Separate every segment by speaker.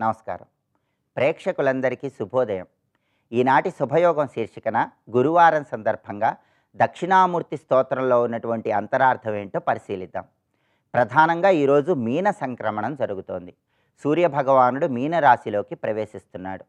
Speaker 1: నమస్కారం. ప్రేక్షకులందరికీ శుభోదయం. ఈనాటి శుభయోగం శీర్షికన గురువారం సందర్భంగా దక్షిణామూర్తి స్తోత్రంలో ఉన్నటువంటి అంతరార్థం ఏంటో పరిశీలిద్దాం. ప్రధానంగా ఈరోజు మీన సంక్రమణం జరుగుతోంది. సూర్యభగవానుడు మీన రాశిలోకి ప్రవేశిస్తున్నాడు.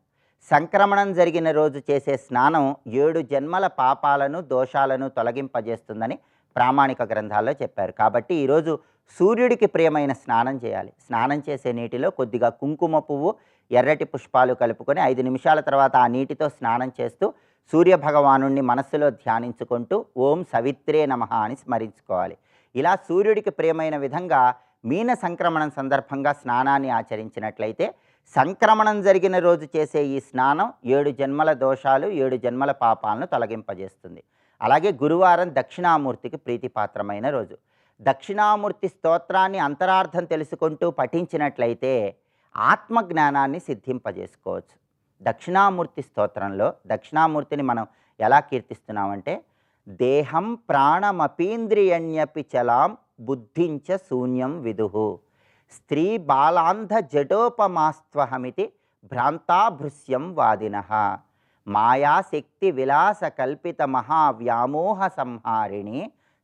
Speaker 1: సంక్రమణం జరిగిన రోజు చేసే స్నానం 7 జన్మల పాపాలను దోషాలను తొలగింపజేస్తుందని ప్రామాణిక గ్రంథాల్లో చెప్పారు. కాబట్టి ఈరోజు సూర్యుడికి ప్రియమైన స్నానం చేయాలి. స్నానం చేసే నీటిలో కొద్దిగా కుంకుమ పువ్వు, ఎర్రటి పుష్పాలు కలుపుకొని 5 నిమిషాల తర్వాత ఆ నీటితో స్నానం చేస్తూ సూర్యభగవానుణ్ణి మనస్సులో ధ్యానించుకుంటూ ఓం సవిత్రే నమః అని స్మరించుకోవాలి. ఇలా సూర్యుడికి ప్రియమైన విధంగా మీన సంక్రమణం సందర్భంగా స్నానాన్ని ఆచరించినట్లయితే సంక్రమణం జరిగిన రోజు చేసే ఈ స్నానం 7 జన్మల దోషాలు 7 జన్మల పాపాలను తొలగింపజేస్తుంది. అలాగే గురువారం దక్షిణామూర్తికి ప్రీతిపాత్రమైన రోజు. దక్షిణామూర్తి స్తోత్రాన్ని అంతరార్థం తెలుసుకుంటూ పఠించినట్లయితే ఆత్మజ్ఞానాన్ని సిద్ధింపజేసుకోవచ్చు. దక్షిణామూర్తి స్తోత్రంలో దక్షిణామూర్తిని మనం ఎలా కీర్తిస్తున్నామంటే దేహం ప్రాణమపీంద్రియణ్యపి చలాం బుద్ధించ శూన్యం విదుహు స్త్రీ బాలాంధ జటోపమాస్త్వహమితి భ్రాంతాభృశ్యం వాదినః మాయాశక్తి విలాస కల్పిత మహావ్యామోహ సంహారిణి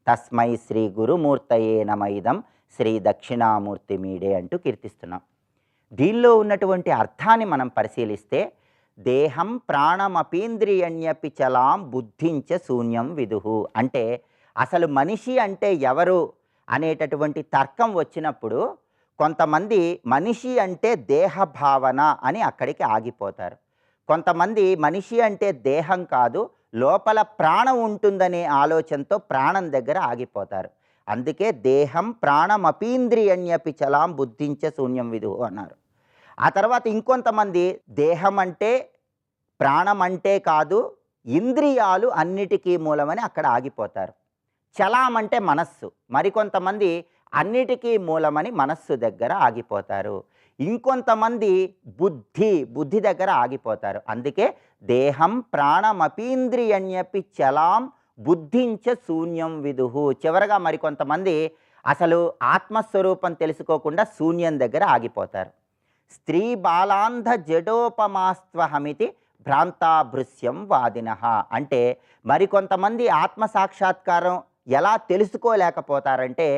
Speaker 1: తస్మై శ్రీ గురుమూర్తయే నమైదం శ్రీ దక్షిణామూర్తి మీడే అంటూ కీర్తిస్తున్నాం. దీనిలో ఉన్నటువంటి అర్థాన్ని మనం పరిశీలిస్తే దేహం ప్రాణమపీంద్రియణ్యపి చలాం బుద్ధించ శూన్యం విదుహు అంటే అసలు మనిషి అంటే ఎవరు అనేటటువంటి తర్కం వచ్చినప్పుడు కొంతమంది మనిషి అంటే దేహభావన అని అక్కడికి ఆగిపోతారు. కొంతమంది మనిషి అంటే దేహం కాదు, లోపల ప్రాణం ఉంటుందనే ఆలోచనతో ప్రాణం దగ్గర ఆగిపోతారు. అందుకే దేహం ప్రాణమపీంద్రియణ్యపి చలాం బుద్ధించ శూన్యం విదుహు అన్నారు. ఆ తర్వాత ఇంకొంతమంది దేహం అంటే ప్రాణం అంటే కాదు, ఇంద్రియాలు అన్నిటికీ మూలమని అక్కడ ఆగిపోతారు. చలాం అంటే మనస్సు. మరికొంతమంది అన్నిటికీ మూలమని మనస్సు దగ్గర ఆగిపోతారు. ఇంకొంతమంది బుద్ధి దగ్గర ఆగిపోతారు. అందుకే దేహం ప్రాణమపీంద్రియణ్యపి చలాం బుద్ధించ శూన్యం విదుహు. చివరగా మరికొంతమంది అసలు ఆత్మస్వరూపం తెలుసుకోకుండా శూన్యం దగ్గర ఆగిపోతారు. స్త్రీ బాలాంధ జడోపమాస్త్వహమితి భ్రాంతాభృశ్యం వాదినః అంటే మరికొంతమంది ఆత్మసాక్షాత్కారం ఎలా తెలుసుకోలేకపోతారంటే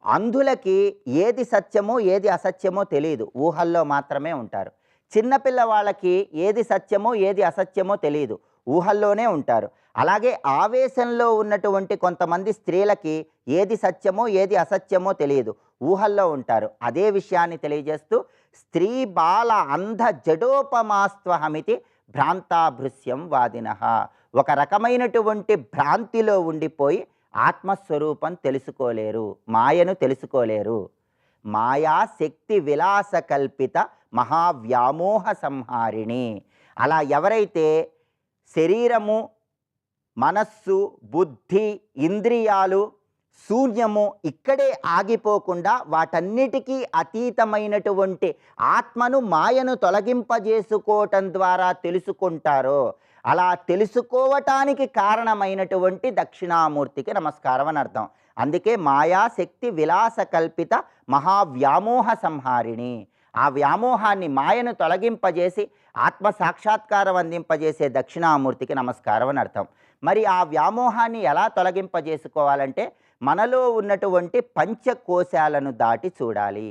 Speaker 1: అంధులకి ఏది సత్యమో ఏది అసత్యమో తెలియదు, ఊహల్లో మాత్రమే ఉంటారు. చిన్నపిల్లవాళ్ళకి ఏది సత్యమో ఏది అసత్యమో తెలియదు, ఊహల్లోనే ఉంటారు. అలాగే ఆవేశంలో ఉన్నటువంటి కొంతమంది స్త్రీలకి ఏది సత్యమో ఏది అసత్యమో తెలియదు, ఊహల్లో ఉంటారు. అదే విషయాన్ని తెలియజేస్తూ స్త్రీ బాల అంధ జడోపమాస్త్వహమితి భ్రాంతాభృశ్యం వాదినః ఒక రకమైనటువంటి భ్రాంతిలో ఉండిపోయి ఆత్మస్వరూపం తెలుసుకోలేరు, మాయను తెలుసుకోలేరు. మాయా శక్తి విలాస కల్పిత మహావ్యామోహ సంహారిణి. అలా ఎవరైతే శరీరము, మనస్సు, బుద్ధి, ఇంద్రియాలు శూన్యము ఇక్కడే ఆగిపోకుండా వాటన్నిటికీ అతీతమైనటువంటి ఆత్మను మాయను తొలగింపజేసుకోవటం ద్వారా తెలుసుకుంటారో అలా తెలుసుకోవటానికి కారణమైనటువంటి దక్షిణామూర్తికి నమస్కారం అని అర్థం. అందుకే మాయాశక్తి విలాస కల్పిత మహావ్యామోహ సంహారిణి. ఆ వ్యామోహాన్ని మాయను తొలగింపజేసి ఆత్మ సాక్షాత్కారం అందింపజేసే దక్షిణామూర్తికి నమస్కారం అని అర్థం. మరి ఆ వ్యామోహాన్ని ఎలా తొలగింపజేసుకోవాలంటే మనలో ఉన్నటువంటి పంచకోశాలను దాటి చూడాలి.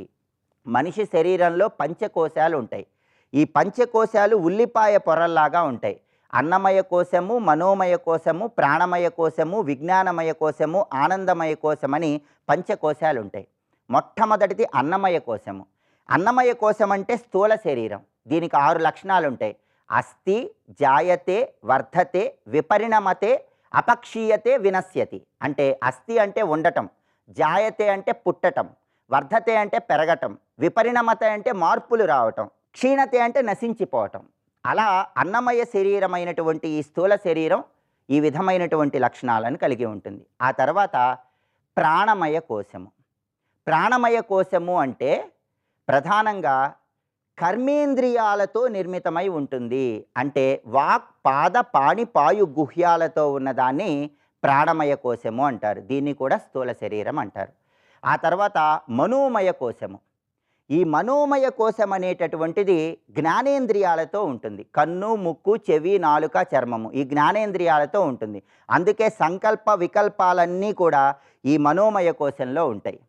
Speaker 1: మనిషి శరీరంలో పంచకోశాలు ఉంటాయి. ఈ పంచకోశాలు ఉల్లిపాయ పొరల్లాగా ఉంటాయి. అన్నమయ కోశము, మనోమయ కోశము, ప్రాణమయ కోశము, విజ్ఞానమయ కోశము, ఆనందమయ కోశమని పంచకోశాలు ఉంటాయి. మొట్టమొదటిది అన్నమయ కోశము. అన్నమయ కోశం అంటే స్థూల శరీరం. దీనికి 6 లక్షణాలు ఉంటాయి. అస్థి, జాయతే, వర్ధతే, విపరిణమతే, అపక్షీయతే, వినశ్యతి. అంటే అస్థి అంటే ఉండటం, జాయతే అంటే పుట్టటం, వర్ధతే అంటే పెరగటం, విపరిణమతే అంటే మార్పులు రావటం, క్షీణతే అంటే నశించిపోవటం. అలా అన్నమయ శరీరమైనటువంటి ఈ స్థూల శరీరం ఈ విధమైనటువంటి లక్షణాలను కలిగి ఉంటుంది. ఆ తర్వాత ప్రాణమయ కోశము. ప్రాణమయ కోశము అంటే ప్రధానంగా కర్మేంద్రియాలతో నిర్మితమై ఉంటుంది. అంటే వాక్, పాద, పాణి, పాయు గుహ్యాలతో ఉన్నదాన్ని ప్రాణమయ కోశము అంటారు. దీన్ని కూడా స్థూల శరీరం అంటారు. ఆ తర్వాత మనోమయ కోశము. ఈ మనోమయ కోశం అనేటటువంటిది జ్ఞానేంద్రియాలతో ఉంటుంది. కన్ను, ముక్కు, చెవి, నాలుక, చర్మము ఈ జ్ఞానేంద్రియాలతో ఉంటుంది. అందుకే సంకల్ప వికల్పాలన్నీ కూడా ఈ మనోమయ కోశంలో ఉంటాయి.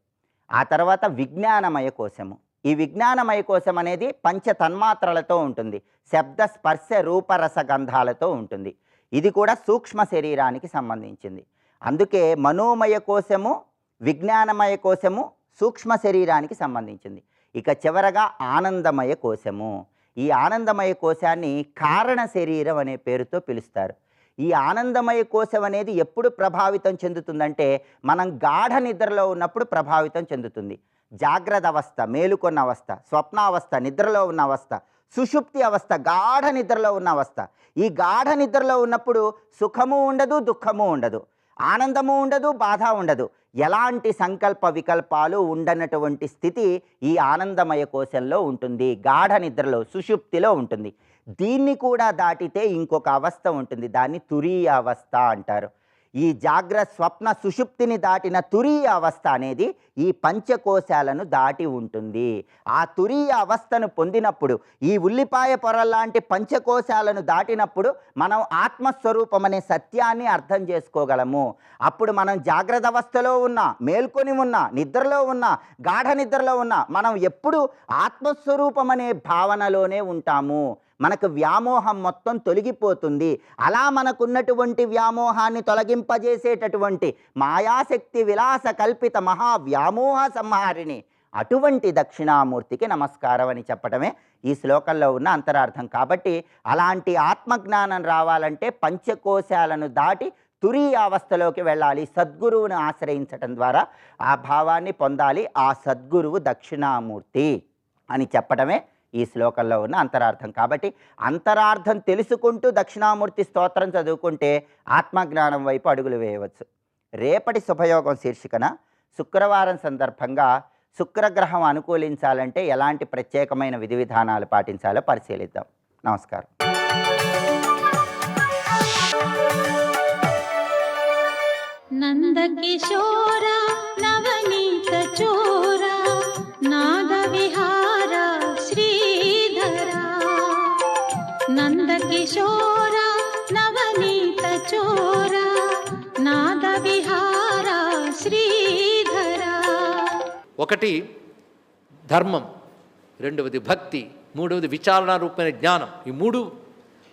Speaker 1: ఆ తర్వాత విజ్ఞానమయ కోశము. ఈ విజ్ఞానమయ కోశం అనేది పంచ తన్మాత్రలతో ఉంటుంది. శబ్ద, స్పర్శ, రూప, రస, గంధాలతో ఉంటుంది. ఇది కూడా సూక్ష్మ శరీరానికి సంబంధించింది. అందుకే మనోమయ కోశము, విజ్ఞానమయ కోశము సూక్ష్మ శరీరానికి సంబంధించింది. ఇక చివరగా ఆనందమయ కోశము. ఈ ఆనందమయ కోశాన్ని కారణ శరీరం అనే పేరుతో పిలుస్తారు. ఈ ఆనందమయ కోశం అనేది ఎప్పుడు ప్రభావితం చెందుతుందంటే మనం గాఢ నిద్రలో ఉన్నప్పుడు ప్రభావితం చెందుతుంది. జాగ్రత్త అవస్థ, మేలుకొన్న అవస్థ, స్వప్నావస్థ, నిద్రలో ఉన్న అవస్థ, సుషుప్తి అవస్థ, గాఢ నిద్రలో ఉన్న అవస్థ. ఈ గాఢ నిద్రలో ఉన్నప్పుడు సుఖము ఉండదు, దుఃఖము ఉండదు, ఆనందము ఉండదు, బాధ ఉండదు. ఎలాంటి సంకల్ప వికల్పాలు ఉండనటువంటి స్థితి ఈ ఆనందమయ కోశంలో ఉంటుంది. గాఢ నిద్రలో, సుషుప్తిలో ఉంటుంది. దీన్ని కూడా దాటితే ఇంకొక అవస్థ ఉంటుంది. దాన్ని తురీయ అవస్థ అంటారు. ఈ జాగ్రత్త, స్వప్న, సుషుప్తిని దాటిన తురీయ అవస్థ అనేది ఈ పంచకోశాలను దాటి ఉంటుంది. ఆ తురీయ అవస్థను పొందినప్పుడు, ఈ ఉల్లిపాయ పొరల్లాంటి పంచకోశాలను దాటినప్పుడు మనం ఆత్మస్వరూపం అనే సత్యాన్ని అర్థం చేసుకోగలము. అప్పుడు మనం జాగ్రత్త అవస్థలో ఉన్నా, మేల్కొని ఉన్నా, నిద్రలో ఉన్నా, గాఢ నిద్రలో ఉన్నా మనం ఎప్పుడు ఆత్మస్వరూపం అనే భావనలోనే ఉంటాము. మనకు వ్యామోహం మొత్తం తొలగిపోతుంది. అలా మనకున్నటువంటి వ్యామోహాన్ని తొలగింపజేసేటటువంటి మాయాశక్తి విలాస కల్పిత మహావ్యామోహ సంహారిణి అటువంటి దక్షిణామూర్తికి నమస్కారం అని చెప్పడమే ఈ శ్లోకంలో ఉన్న అంతరార్థం. కాబట్టి అలాంటి ఆత్మజ్ఞానం రావాలంటే పంచకోశాలను దాటి తురీయ అవస్థలోకి వెళ్ళాలి. సద్గురువుని ఆశ్రయించటం ద్వారా ఆ భావాన్ని పొందాలి. ఆ సద్గురువు దక్షిణామూర్తి అని చెప్పడమే ఈ శ్లోకంలో ఉన్న అంతరార్థం. కాబట్టి అంతరార్థం తెలుసుకుంటూ దక్షిణామూర్తి స్తోత్రం చదువుకుంటే ఆత్మజ్ఞానం వైపు అడుగులు వేయవచ్చు. రేపటి శుభయోగం శీర్షికన శుక్రవారం సందర్భంగా శుక్రగ్రహం అనుకూలించాలంటే ఎలాంటి ప్రత్యేకమైన విధి విధానాలు పాటించాలో పరిశీలిద్దాం. నమస్కారం.
Speaker 2: నందకిశోర నవనీత చోర నాదవిహార శ్రీధర నందకిశోర నవనీత చోర నాదవిహార శ్రీధర.
Speaker 3: ఒకటి ధర్మం, రెండవది భక్తి, మూడవది విచారణ రూపమైన జ్ఞానం. ఈ మూడు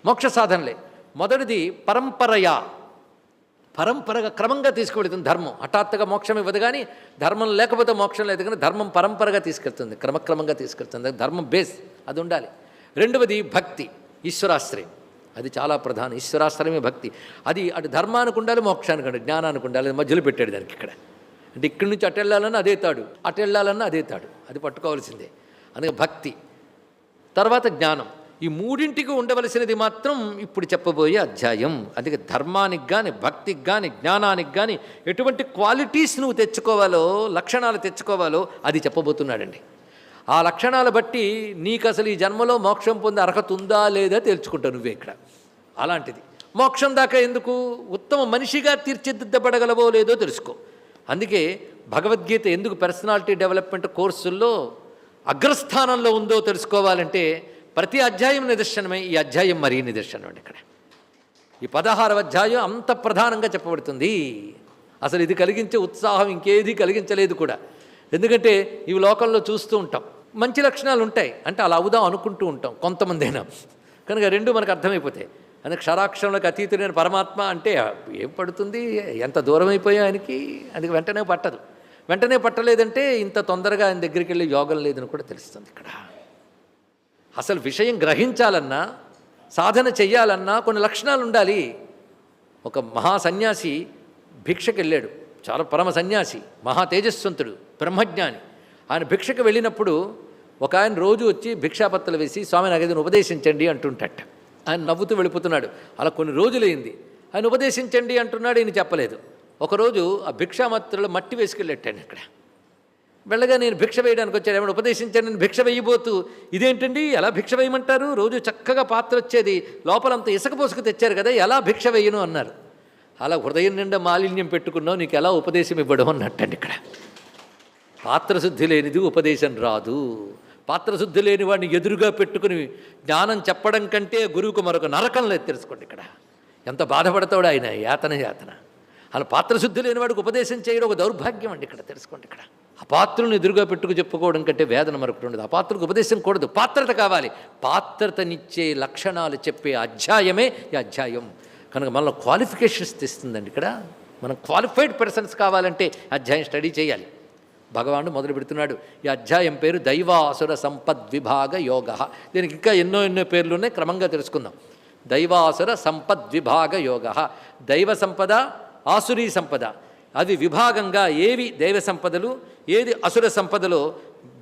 Speaker 3: మోక్ష సాధనలే. మొదటిది పరంపరగా క్రమంగా తీసుకువెళుతుంది ధర్మం. హఠాత్తుగా మోక్షం ఇవ్వదు, కానీ ధర్మం లేకపోతే మోక్షం లేదు. కానీ ధర్మం పరంపరగా తీసుకెళ్తుంది, క్రమక్రమంగా తీసుకెళ్తుంది. ధర్మం బేస్ అది ఉండాలి. రెండవది భక్తి, ఈశ్వరాశ్రయం. అది చాలా ప్రధానం. ఈశ్వరాశ్రయమే భక్తి. అది అటు ధర్మానికి ఉండాలి, మోక్షానికి ఉండాలి, జ్ఞానానికి ఉండాలి. మధ్యలో పెట్టాడు దానికి ఇక్కడ. అంటే ఇక్కడి నుంచి అటు వెళ్ళాలన్నా అదే తాడు, అటు వెళ్ళాలన్నా అదే తాడు. అది పట్టుకోవాల్సిందే. అందుకే భక్తి, తర్వాత జ్ఞానం. ఈ మూడింటికి ఉండవలసినది మాత్రం ఇప్పుడు చెప్పబోయే అధ్యాయం. అందుకే ధర్మానికి కానీ, భక్తికి కానీ, జ్ఞానానికి కానీ ఎటువంటి క్వాలిటీస్ నువ్వు తెచ్చుకోవాలో, లక్షణాలు తెచ్చుకోవాలో అది చెప్పబోతున్నాడండి. ఆ లక్షణాలు బట్టి నీకు అసలు ఈ జన్మలో మోక్షం పొందే అర్హత ఉందా లేదా తెలుసుకుంటావు నువ్వే ఇక్కడ. అలాంటిది మోక్షం దాకా ఎందుకు, ఉత్తమ మనిషిగా తీర్చిదిద్దబడగలవో లేదో తెలుసుకో. అందుకే భగవద్గీత ఎందుకు పర్సనాలిటీ డెవలప్మెంట్ కోర్సుల్లో అగ్రస్థానంలో ఉందో తెలుసుకోవాలంటే ప్రతి అధ్యాయం నిదర్శనమే. ఈ అధ్యాయం మరీ నిదర్శనం అండి. ఇక్కడ ఈ 16వ అధ్యాయం అంత ప్రధానంగా చెప్పబడుతుంది. అసలు ఇది కలిగించే ఉత్సాహం ఇంకేది కలిగించలేదు కూడా. ఎందుకంటే ఇవి లోకంలో చూస్తూ ఉంటాం, మంచి లక్షణాలు ఉంటాయి అంటే అలా అవుదాం అనుకుంటూ ఉంటాం కొంతమంది అయినా. కనుక రెండు మనకు అర్థమైపోతాయి. అందుకే క్షరాక్షరంలోకి అతీతుడైన పరమాత్మ అంటే ఏం పడుతుంది, ఎంత దూరం అయిపోయా ఆయనకి, అది వెంటనే పట్టదు. వెంటనే పట్టలేదంటే ఇంత తొందరగా ఆయన దగ్గరికి వెళ్ళి యోగం లేదని కూడా తెలుస్తుంది. ఇక్కడ అసలు విషయం గ్రహించాలన్నా, సాధన చెయ్యాలన్నా కొన్ని లక్షణాలు ఉండాలి. ఒక మహా సన్యాసి భిక్షకు వెళ్ళాడు. చాలా పరమ సన్యాసి, మహా తేజస్వంతుడు, బ్రహ్మజ్ఞాని. ఆయన భిక్షకు వెళ్ళినప్పుడు ఒక ఆయన రోజు వచ్చి భిక్షాపత్రలు వేసి స్వామి నాకు ఏదైనా ఉపదేశించండి అంటుంటట. ఆయన నవ్వుతూ వెళ్ళిపోతున్నాడు. అలా కొన్ని రోజులైంది. ఆయన ఉపదేశించండి అంటున్నాడు, ఈయన చెప్పలేదు. ఒకరోజు ఆ భిక్షామత్రలు మట్టి వేసుకెళ్ళట్టాను. ఇక్కడ వెళ్ళగా నేను భిక్ష వేయడానికి వచ్చాను, ఏమైనా ఉపదేశించాను. నేను భిక్ష వేయబోతూ ఇదేంటండి ఎలా భిక్ష వేయమంటారు, రోజు చక్కగా పాత్ర వచ్చేది, లోపలంత ఇసుక పోసుకు తెచ్చారు కదా, ఎలా భిక్ష వేయను అన్నారు. అలా హృదయం నిండా మాలిన్యం పెట్టుకున్నావు, నీకు ఎలా ఉపదేశం ఇవ్వడం అన్నట్టండి. ఇక్కడ పాత్రశుద్ధి లేనిది ఉపదేశం రాదు. పాత్రశుద్ధి లేని వాడిని ఎదురుగా పెట్టుకుని జ్ఞానం చెప్పడం కంటే గురువుకు మరొక నరకం లేదు. తెలుసుకోండి ఇక్కడ ఎంత బాధపడతాడు ఆయన, యాతన. అలా పాత్రశుద్ధి లేని వాడికి ఉపదేశం చేయడం ఒక దౌర్భాగ్యం అండి. ఇక్కడ తెలుసుకోండి, ఇక్కడ అపాత్రులను ఎదురుగా పెట్టుకు చెప్పుకోవడం కంటే వేదన మరొకటి ఉండదు. అపాత్రులకు ఉపదేశం కూడదు, పాత్రత కావాలి. పాత్రతనిచ్చే లక్షణాలు చెప్పే అధ్యాయమే ఈ అధ్యాయం. కనుక మనలో క్వాలిఫికేషన్స్ తెస్తుందండి. ఇక్కడ మనం క్వాలిఫైడ్ పర్సన్స్ కావాలంటే అధ్యాయం స్టడీ చేయాలి. భగవానుడు మొదలు పెడుతున్నాడు. ఈ అధ్యాయం పేరు దైవాసుర సంపద్విభాగ యోగ. దీనికి ఇంకా ఎన్నో పేర్లు ఉన్నాయి, క్రమంగా తెలుసుకుందాం. దైవాసుర సంపద్విభాగ యోగ. దైవ సంపద, ఆసురీ సంపద, అవి విభాగంగా ఏవి దైవ సంపదలు, ఏది అసుర సంపదలో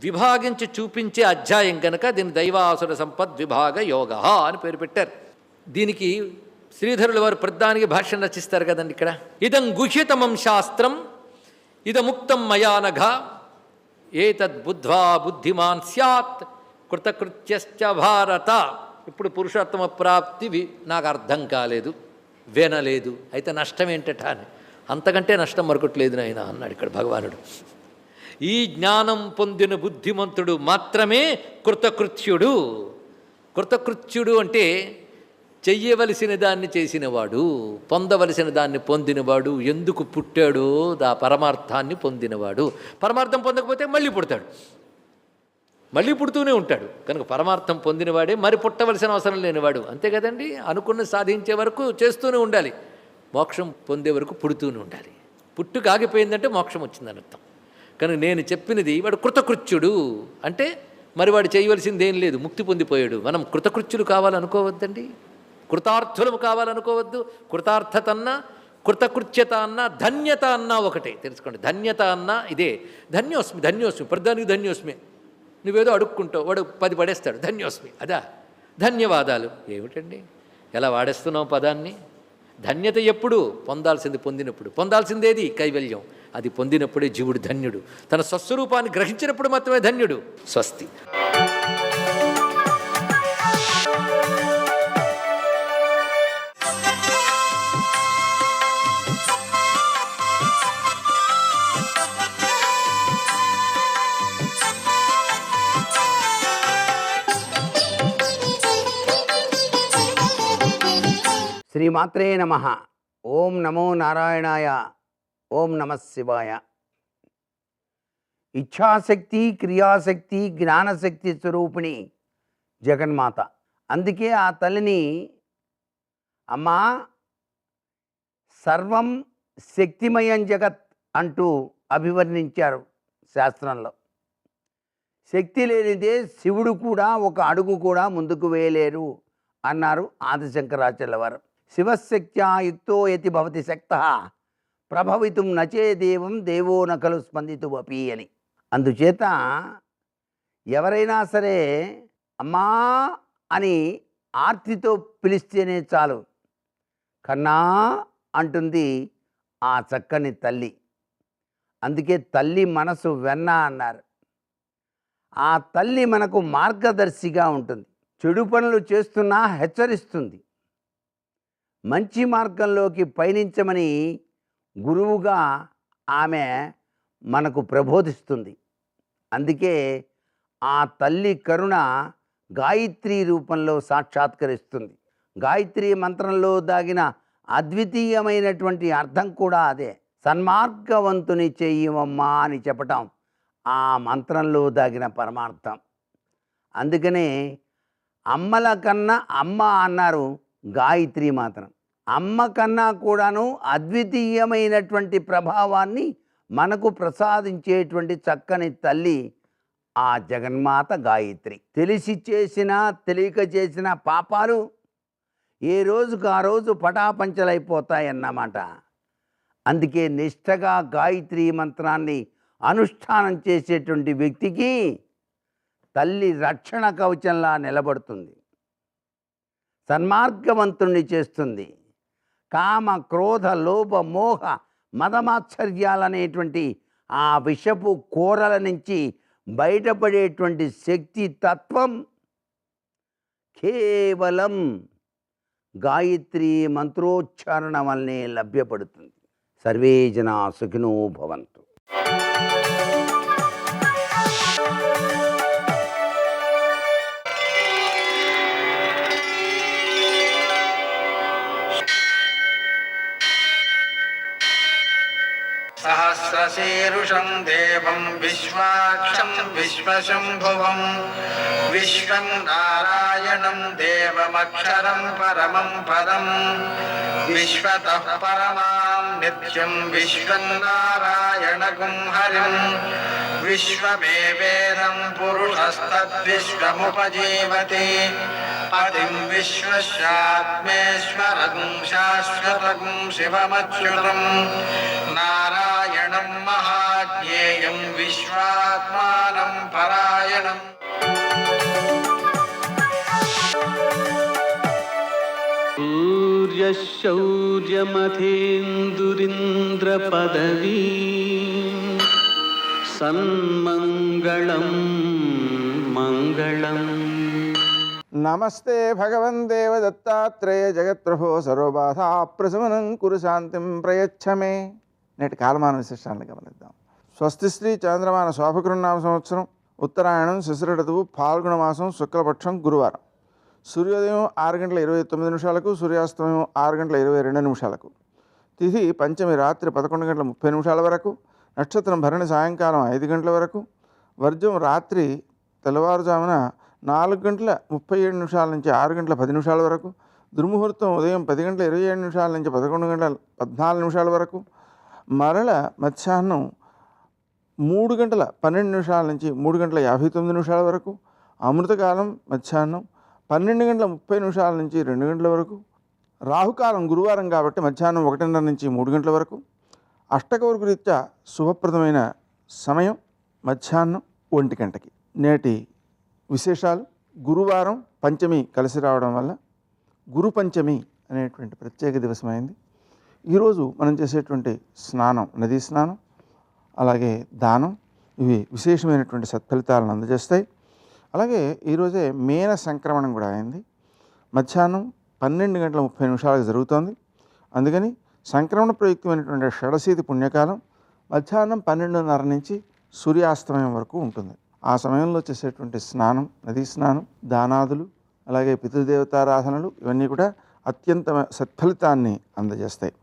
Speaker 3: విభాగించి చూపించే అధ్యాయం కనుక దీన్ని దైవాసుర సంపద్విభాగ యోగ అని పేరు పెట్టారు. దీనికి శ్రీధరుల వారు ప్రధానికి భాష్యం రచిస్తారు కదండి. ఇక్కడ ఇదం గుహ్యతమం శాస్త్రం ఇదముక్తం మయానఘ ఏతద్బుద్ధ్వా బుద్ధిమాన్ స్యాత్ కృతకృత్యశ్చ భారత. ఇప్పుడు పురుషోత్తమ ప్రాప్తి నాకు అర్థం కాలేదు, వినలేదు, అయితే నష్టం ఏంటట అని. అంతకంటే నష్టం మరొకట్లేదు నాయన అన్నాడు ఇక్కడ భగవానుడు. ఈ జ్ఞానం పొందిన బుద్ధిమంతుడు మాత్రమే కృతకృత్యుడు. కృతకృత్యుడు అంటే చెయ్యవలసిన దాన్ని చేసినవాడు, పొందవలసిన దాన్ని పొందినవాడు, ఎందుకు పుట్టాడో దా పరమార్థాన్ని పొందినవాడు. పరమార్థం పొందకపోతే మళ్ళీ పుడతాడు, మళ్ళీ పుడుతూనే ఉంటాడు. కనుక పరమార్థం పొందినవాడే మరి పుట్టవలసిన అవసరం లేనివాడు. అంతే కదండి, అనుకున్న సాధించే వరకు చేస్తూనే ఉండాలి, మోక్షం పొందే వరకు పుడుతూనే ఉండాలి. పుట్టుక ఆగిపోయిందంటే మోక్షం వచ్చిందని అర్థం. కనుక నేను చెప్పినది వాడు కృతకృత్యుడు అంటే మరి వాడు చేయవలసింది ఏం లేదు, ముక్తి పొందిపోయాడు. మనం కృతకృత్యులు కావాలనుకోవద్దండి, కృతార్థులము కావాలనుకోవద్దు. కృతార్థత అన్నా కృతకృత్యత అన్నా ధన్యత అన్నా ఒకటే. తెలుసుకోండి, ధన్యత అన్నా ఇదే. ధన్యోస్మి ధన్యోస్మి, ప్రధానికి ధన్యోస్మి. నువ్వేదో అడుక్కుంటావు, వాడు 10 పడేస్తాడు, ధన్యోస్మి అదా. ధన్యవాదాలు ఏమిటండి, ఎలా వాడేస్తున్నావు పదాన్ని. ధన్యత ఎప్పుడు పొందాల్సింది పొందినప్పుడు. పొందాల్సిందేది కైవల్యం, అది పొందినప్పుడే జీవుడు ధన్యుడు. తన స్వస్వరూపాన్ని గ్రహించినప్పుడు మాత్రమే ధన్యుడు. స్వస్తి.
Speaker 4: శ్రీమాత్రే నమః. ఓం నమో నారాయణాయ. ఓం నమః శివాయ. ఇచ్ఛాశక్తి, క్రియాశక్తి, జ్ఞానశక్తి స్వరూపిణి జగన్మాత. అందుకే ఆ తల్లిని అమ్మా సర్వం శక్తిమయం జగత్ అంటూ అభివర్ణించారు శాస్త్రంలో. శక్తి లేనిదే శివుడు కూడా ఒక అడుగు కూడా ముందుకు వేయలేరు అన్నారు ఆదిశంకరాచార్యుల వారు. శివశక్త్యా యుక్తో యతి భవతి శక్తః ప్రభవితుం నచే దేవం దేవో నకలు స్పందితుమపి అని. అందుచేత ఎవరైనా సరే అమ్మా అని ఆర్తితో పిలిస్తేనే చాలు కన్నా అంటుంది ఆ చక్కని తల్లి. అందుకే తల్లి మనసు వెన్న అన్నారు. ఆ తల్లి మనకు మార్గదర్శిగా ఉంటుంది. చెడు పనులు చేస్తున్నా హెచ్చరిస్తుంది, మంచి మార్గంలోకి పయనించమని గురువుగా ఆమె మనకు ప్రబోధిస్తుంది. అందుకే ఆ తల్లి కరుణ గాయత్రి రూపంలో సాక్షాత్కరిస్తుంది. గాయత్రి మంత్రంలో దాగిన అద్వితీయమైనటువంటి అర్థం కూడా అదే. సన్మార్గవంతుని చెయ్యమమ్మా అని చెప్పటం ఆ మంత్రంలో దాగిన పరమార్థం. అందుకనే అమ్మల కన్నా అమ్మ అన్నారు గాయత్రి మాత్రం. అమ్మ కన్నా కూడాను అద్వితీయమైనటువంటి ప్రభావాన్ని మనకు ప్రసాదించేటువంటి చక్కని తల్లి ఆ జగన్మాత గాయత్రి. తెలిసి చేసిన తెలియక చేసిన పాపాలు ఏ రోజుకు ఆ రోజు పటాపంచలైపోతాయన్నమాట. అందుకే నిష్ఠగా గాయత్రి మంత్రాన్ని అనుష్ఠానం చేసేటువంటి వ్యక్తికి తల్లి రక్షణ కవచంలా నిలబడుతుంది, సన్మార్గవంతుణ్ణి చేస్తుంది. కామ, క్రోధ, లోభ, మోహ, మదమాత్సర్యాలనేటువంటి ఆ విషపు కోరల నుంచి బయటపడేటువంటి శక్తి తత్వం కేవలం గాయత్రి మంత్రోచ్చారణ వల్లనే లభ్యపడుతుంది. సర్వే జనా సుఖినో భవంతు.
Speaker 5: वीरुषं देवं विश्वाक्षं विश्वशम्भुवं विश्वं नारायणं देवमक्षरं परमं पदं विश्वतः परमां नित्यं विश्वं नारायणगुं हरिं विश्वमेवेदं पुरुषस्तद्विश्वमुपजीवति पतिं विश्वस्यात्मेश्वरगुं शाश्वतगुं शिवमच्युतं नारायणं महाज्ञेयं विश्वात्मानं परायणम्
Speaker 6: सूर्यशौर्यमथेन्दुरिन्द्रपदवी सन्मङ्गलं मङ्गलम्
Speaker 7: నమస్తే భగవన్ దేవదత్తాత్రేయ జగత్ప్రభో సర్వబాధాప్రశమనం కురు శాంతిం ప్రయచ్చమే. నేటి కాలమాన విశేషాలను గమనిద్దాం. స్వస్తి శ్రీ చంద్రమాన శోభకృన్నామ సంవత్సరం ఉత్తరాయణం శిశిర ఋతువు ఫాల్గుణ మాసం శుక్లపక్షం గురువారం. సూర్యోదయం 6:29, సూర్యాస్తమయం 6:22. తిథి పంచమి రాత్రి 11:30 వరకు, నక్షత్రం భరణి సాయంకాలం 5 గంటల వరకు, వర్జం రాత్రి తెల్లవారుజామున 4:37 నుంచి 6:10 వరకు, దుర్ముహూర్తం ఉదయం 10:27 నుంచి 11:14 వరకు, మరల మధ్యాహ్నం 3:12 నుంచి 3:59 వరకు, అమృతకాలం మధ్యాహ్నం 12:30 నుంచి 2 గంటల వరకు, రాహుకాలం గురువారం కాబట్టి మధ్యాహ్నం 1:30 నుంచి 3 గంటల వరకు, అష్టకౌరుకు రీత్యా శుభప్రదమైన సమయం మధ్యాహ్నం 1 గంటకి. నేటి విశేషాలు. గురువారం పంచమి కలిసి రావడం వల్ల గురు పంచమి అనేటువంటి ప్రత్యేక దివసమైంది. ఈరోజు మనం చేసేటువంటి స్నానం, నదీ స్నానం, అలాగే దానం, ఇవి విశేషమైనటువంటి సత్ఫలితాలను అందజేస్తాయి. అలాగే ఈరోజే మేన సంక్రమణం కూడా అయింది. మధ్యాహ్నం 12:30 జరుగుతోంది. అందుకని సంక్రమణ ప్రయుక్తమైనటువంటి షడశీతి పుణ్యకాలం మధ్యాహ్నం 12:30 నుంచి సూర్యాస్తమయం వరకు ఉంటుంది. ఆ సమయంలో చేసేటువంటి స్నానం, నదీ స్నానం, దానాదులు, అలాగే పితృదేవతారాధనలు ఇవన్నీ కూడా అత్యంత సత్ఫలితాన్ని అందజేస్తాయి.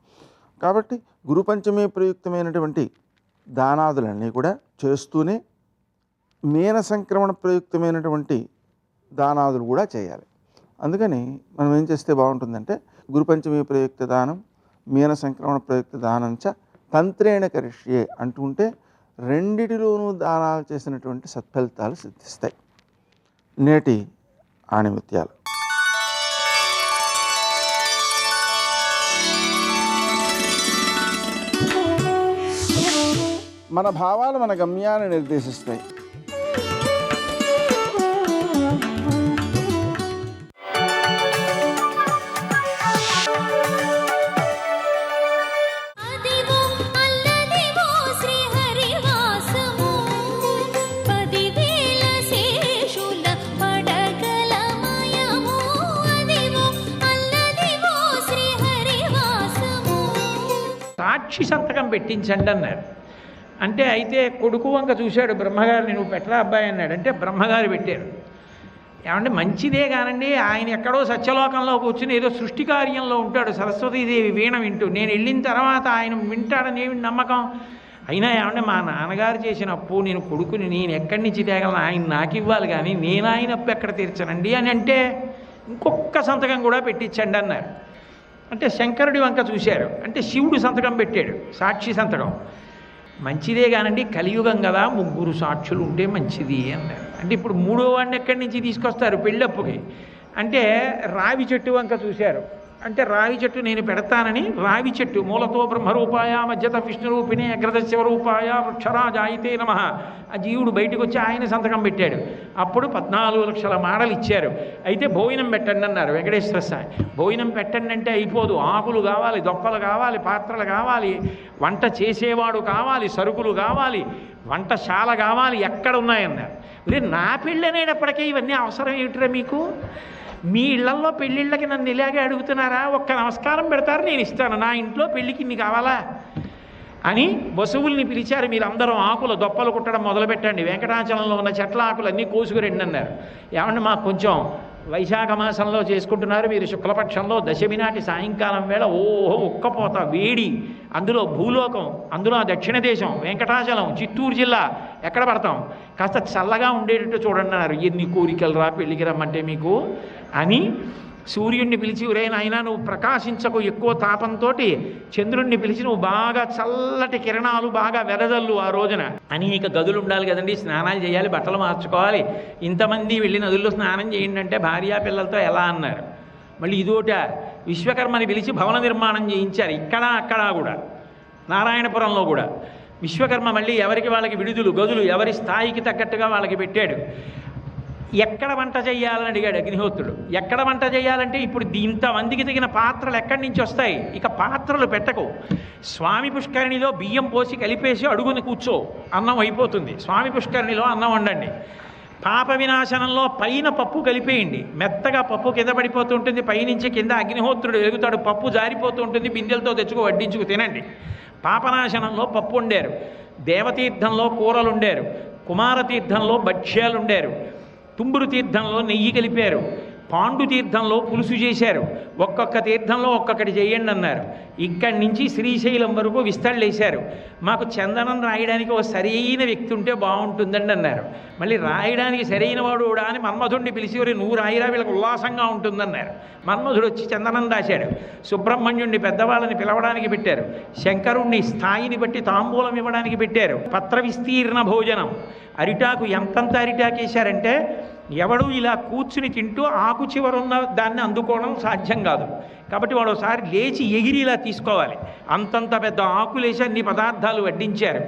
Speaker 7: కాబట్టి గురు పంచమి ప్రయుక్తమైనటువంటి దానాదులన్నీ కూడా చేస్తూనే మేన సంక్రమణ ప్రయుక్తమైనటువంటి దానాదులు కూడా చేయాలి. అందుకని మనం ఏం చేస్తే బాగుంటుందంటే గురు పంచమి ప్రయుక్త దానం, మీన సంక్రమణ ప్రయుక్త దానంచ తంత్రేణ కరిష్యే అంటుంటే రెండిటిలోనూ దానాలు చేసినటువంటి సత్ఫలితాలు సిద్ధిస్తాయి. నేటి ఆణిముత్యాలు. మన భావాలు మన గమ్యాన్ని నిర్దేశిస్తాయి.
Speaker 8: సాక్షి సంతకం పెట్టించండి అన్నారు. అంటే అయితే కొడుకు వంక చూశాడు బ్రహ్మగారిని, నువ్వు పెట్టరా అబ్బాయి అన్నాడు. అంటే బ్రహ్మగారు పెట్టారు. ఏమంటే మంచిదే కానండి, ఆయన ఎక్కడో సత్యలోకంలో కూర్చుని ఏదో సృష్టి కార్యంలో ఉంటాడు, సరస్వతీదేవి వీణ వింటూ. నేను వెళ్ళిన తర్వాత ఆయన వింటాడని ఏమి నమ్మకం? అయినా ఏమంటే మా నాన్నగారు చేసిన అప్పు నేను కొడుకుని నేను ఎక్కడి నుంచి తేగలను, ఆయన నాకు ఇవ్వాలి కానీ నేను ఆయన అప్పు ఎక్కడ తీర్చనండి అని అంటే ఇంకొక సంతకం కూడా పెట్టించండి అన్నారు. అంటే శంకరుడి వంక చూశారు. అంటే శివుడు సంతకం పెట్టాడు, సాక్షి సంతకం. మంచిదే కానండి, కలియుగం కదా, 3 సాక్షులు ఉంటే మంచిది అన్నారు. అంటే ఇప్పుడు 3వ వాడిని ఎక్కడి నుంచి తీసుకొస్తారు పెళ్ళప్పుకి? అంటే రావి చెట్టు వంక చూశారు. అంటే రావి చెట్టు నేను పెడతానని రావి చెట్టు మూలతో బ్రహ్మరూపాయ మధ్యత విష్ణురూపిణి అగ్రత శివరూపాయ వృక్షరాజాయితే నమః ఆ జీవుడు బయటకు వచ్చి ఆయన సంతకం పెట్టాడు. అప్పుడు 14 లక్షల మాడలు ఇచ్చారు. అయితే భోజనం పెట్టండి అన్నారు వెంకటేశ్వర స్వామి. భోజనం పెట్టండి అంటే అయిపోదు, ఆకులు కావాలి, దొప్పలు కావాలి, పాత్రలు కావాలి, వంట చేసేవాడు కావాలి, సరుకులు కావాలి, వంటశాల కావాలి, ఎక్కడ ఉన్నాయన్నారు. నా పెళ్ళి అనేటప్పటికీ ఇవన్నీ అవసరం ఏమిటిరా మీకు? మీ ఇళ్లల్లో పెళ్ళిళ్ళకి నన్ను ఇలాగే అడుగుతున్నారా? ఒక్క నమస్కారం పెడతారు, నేను ఇస్తాను. నా ఇంట్లో పెళ్ళికి ఇన్ని కావాలా అని వసువుల్ని పిలిచారు. మీరందరూ ఆకుల దొప్పలు కుట్టడం మొదలుపెట్టండి, వెంకటాచలంలో ఉన్న చెట్ల ఆకులు అన్నీ కోసుకురండి అన్నారు. ఏమంటే మాకు కొంచెం వైశాఖ మాసంలో చేసుకుంటున్నారు, మీరు శుక్లపక్షంలో దశమి నాటి సాయంకాలం వేళ ఓహో ఉక్కపోత వేడి, అందులో భూలోకం, అందులో దక్షిణ దేశం, వెంకటాచలం, చిత్తూరు జిల్లా, ఎక్కడ పడతాం? కాస్త చల్లగా ఉండేటట్టు చూడండి అన్నారు. ఎన్ని కోరికలు రా పెళ్ళికి రమ్మంటే మీకు అని సూర్యుడిని పిలిచి, ఒరే నాయనా నువ్వు ప్రకాశించకు ఎక్కువ తాపంతో, చంద్రుణ్ణి పిలిచి నువ్వు బాగా చల్లటి కిరణాలు బాగా వెదజల్లు ఆ రోజున. అనేక గదులు ఉండాలి కదండి, స్నానాలు చేయాలి, బట్టలు మార్చుకోవాలి, ఇంతమంది వెళ్ళి నదుల్లో స్నానం చేయండి అంటే భార్యా పిల్లలతో ఎలా అన్నారు. మళ్ళీ ఇదోట విశ్వకర్మని పిలిచి భవన నిర్మాణం చేయించారు, ఇక్కడ అక్కడ కూడా, నారాయణపురంలో కూడా. విశ్వకర్మ మళ్ళీ ఎవరికి వాళ్ళకి విడుదలు గదులు ఎవరి స్థాయికి తగ్గట్టుగా వాళ్ళకి పెట్టాడు. ఎక్కడ వంట చేయాలని అడిగాడు అగ్నిహోత్రుడు. ఎక్కడ వంట చేయాలంటే ఇప్పుడు ఇంతమందికి తగిన పాత్రలు ఎక్కడి నుంచి వస్తాయి? ఇక పాత్రలు పెట్టకు, స్వామి పుష్కరిణిలో బియ్యం పోసి కలిపేసి అడుగుని కూర్చో, అన్నం అయిపోతుంది. స్వామి పుష్కరిణిలో అన్నం వండండి. పాప వినాశనంలో పైన పప్పు కలిపేయండి, మెత్తగా పప్పు కింద పడిపోతూ ఉంటుంది, పైనుంచి కింద అగ్నిహోత్రుడు వెలుగుతాడు, పప్పు జారిపోతూ ఉంటుంది, బిందెలతో తెచ్చుకు వడ్డించుకు తినండి. పాపనాశనంలో పప్పు వండారు, దేవతీర్థంలో కూరలు వండారు, కుమారతీర్థంలో భక్ష్యాలు వండారు, తుంబురు తీర్థంలో నెయ్యి కలిపారు, పాండు తీర్థంలో పులుసు చేశారు, ఒక్కొక్క తీర్థంలో ఒక్కొక్కటి చేయండి అన్నారు. ఇక్కడి నుంచి శ్రీశైలం వరకు విస్తళ్ళేశారు. మాకు చందనం రాయడానికి ఒక సరైన వ్యక్తి ఉంటే బాగుంటుందండి అన్నారు. మళ్ళీ రాయడానికి సరైన వాడు కూడా అని మన్మధుడిని పిలిచి, నువ్వు రాయిరా వీళ్ళకి ఉల్లాసంగా ఉంటుందన్నారు. మన్మధుడు వచ్చి చందనం రాశాడు. సుబ్రహ్మణ్యుడిని పెద్దవాళ్ళని పిలవడానికి పెట్టారు, శంకరుణ్ణి స్థాయిని బట్టి తాంబూలం ఇవ్వడానికి పెట్టారు. పత్ర విస్తీర్ణ భోజనం, అరిటాకు ఎంతంత అరిటాకు వేశారంటే ఎవడు ఇలా కూర్చుని తింటూ ఆకు చివరున్న దాన్ని అందుకోవడం సాధ్యం కాదు. కాబట్టి వాడు ఒకసారి లేచి ఎగిరి ఇలా తీసుకోవాలి. అంతంత పెద్ద ఆకులేసి అన్ని పదార్థాలు వడ్డించారు.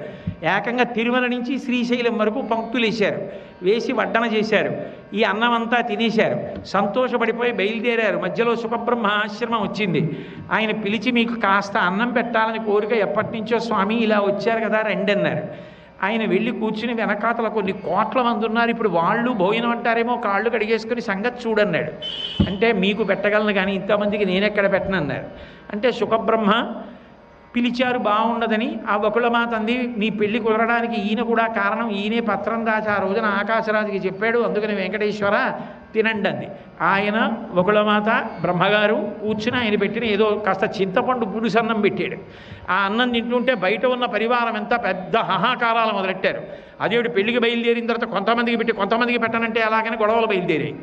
Speaker 8: ఏకంగా తిరుమల నుంచి శ్రీశైలం వరకు పంక్తులు వేశారు, వేసి వడ్డన చేశారు. ఈ అన్నం అంతా తినేశారు, సంతోషపడిపోయి బయలుదేరారు. మధ్యలో సుఖబ్రహ్మ ఆశ్రమం వచ్చింది. ఆయన పిలిచి, మీకు కాస్త అన్నం పెట్టాలని కోరిక ఎప్పటి నుంచో స్వామి, ఇలా వచ్చారు కదా రండి అన్నారు. ఆయన వెళ్ళి కూర్చుని వెనకాతల కొన్ని కోట్ల మంది ఉన్నారు, ఇప్పుడు వాళ్ళు భోజనం అంటారేమో, కాళ్ళు కడిగేసుకుని సంగతి చూడన్నాడు. అంటే మీకు పెట్టగలను కానీ ఇంతమందికి నేనెక్కడ పెట్టనన్నారు. అంటే సుఖబ్రహ్మ పిలిచారు బాగుండదని. ఆ వకుళమాత అంది, నీ పెళ్లి కుదరడానికి ఈయన కూడా కారణం, ఈయనే పత్రం రాసి ఆ రోజున ఆకాశరాజుకి చెప్పాడు, అందుకని వెంకటేశ్వర తినండి అంది. ఆయన వకుళమాత బ్రహ్మగారు కూర్చుని ఆయన పెట్టిన ఏదో కాస్త చింతపండు పులుసన్నం పెట్టాడు. ఆ అన్నం తింటుంటే బయట ఉన్న పరివారం ఎంత పెద్ద హాహాకారాలు మొదలెట్టారు. అదేవిడు పెళ్లికి బయలుదేరిన తర్వాత కొంతమందికి పెట్టి కొంతమందికి పెట్టనంటే అలాగని గొడవలు బయలుదేరాయి.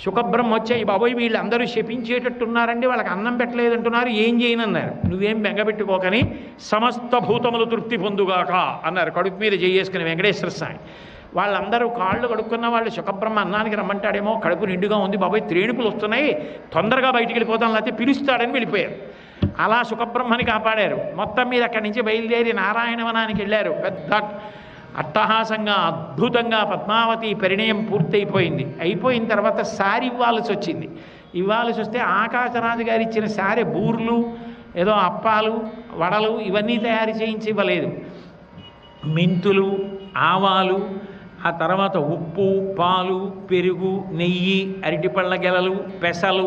Speaker 8: సుఖబ్రహ్మ వచ్చాయి, బాబోయ్ వీళ్ళందరూ శపించేటట్టున్నారండి, వాళ్ళకి అన్నం పెట్టలేదంటున్నారు, ఏం చేయనన్నారు. నువ్వేం బెంగపెట్టుకోకని సమస్త భూతములు తృప్తి పొందుగాక అన్నారు, కడుపు మీద చేసుకుని వెంకటేశ్వర స్వామి. వాళ్ళందరూ కాళ్ళు కడుక్కున్న వాళ్ళు సుఖబ్రహ్మ అన్నానికి రమ్మంటాడేమో, కడుపు నిండుగా ఉంది బాబోయ్, త్రేణుకులు వస్తున్నాయి, తొందరగా బయటికి వెళ్ళిపోతాం లేకపోతే పిలుస్తాడని వెళ్ళిపోయారు. అలా సుఖబ్రహ్మని కాపాడారు. మొత్తం మీద అక్కడి నుంచి బయలుదేరి నారాయణవనానికి వెళ్ళారు. పెద్ద అట్టహాసంగా అద్భుతంగా పద్మావతి పరిణయం పూర్తయిపోయింది. అయిపోయిన తర్వాత సారి ఇవ్వాల్సి వచ్చింది. ఇవ్వాల్సి వస్తే ఆకాశరాజు గారు ఇచ్చిన సారె బూర్లు, ఏదో అప్పాలు, వడలు ఇవన్నీ తయారు చేయించి ఇవ్వలేదు. మెంతులు, ఆవాలు, ఆ తర్వాత ఉప్పు, పాలు, పెరుగు, నెయ్యి, అరటిపళ్ళ గెలలు, పెసలు,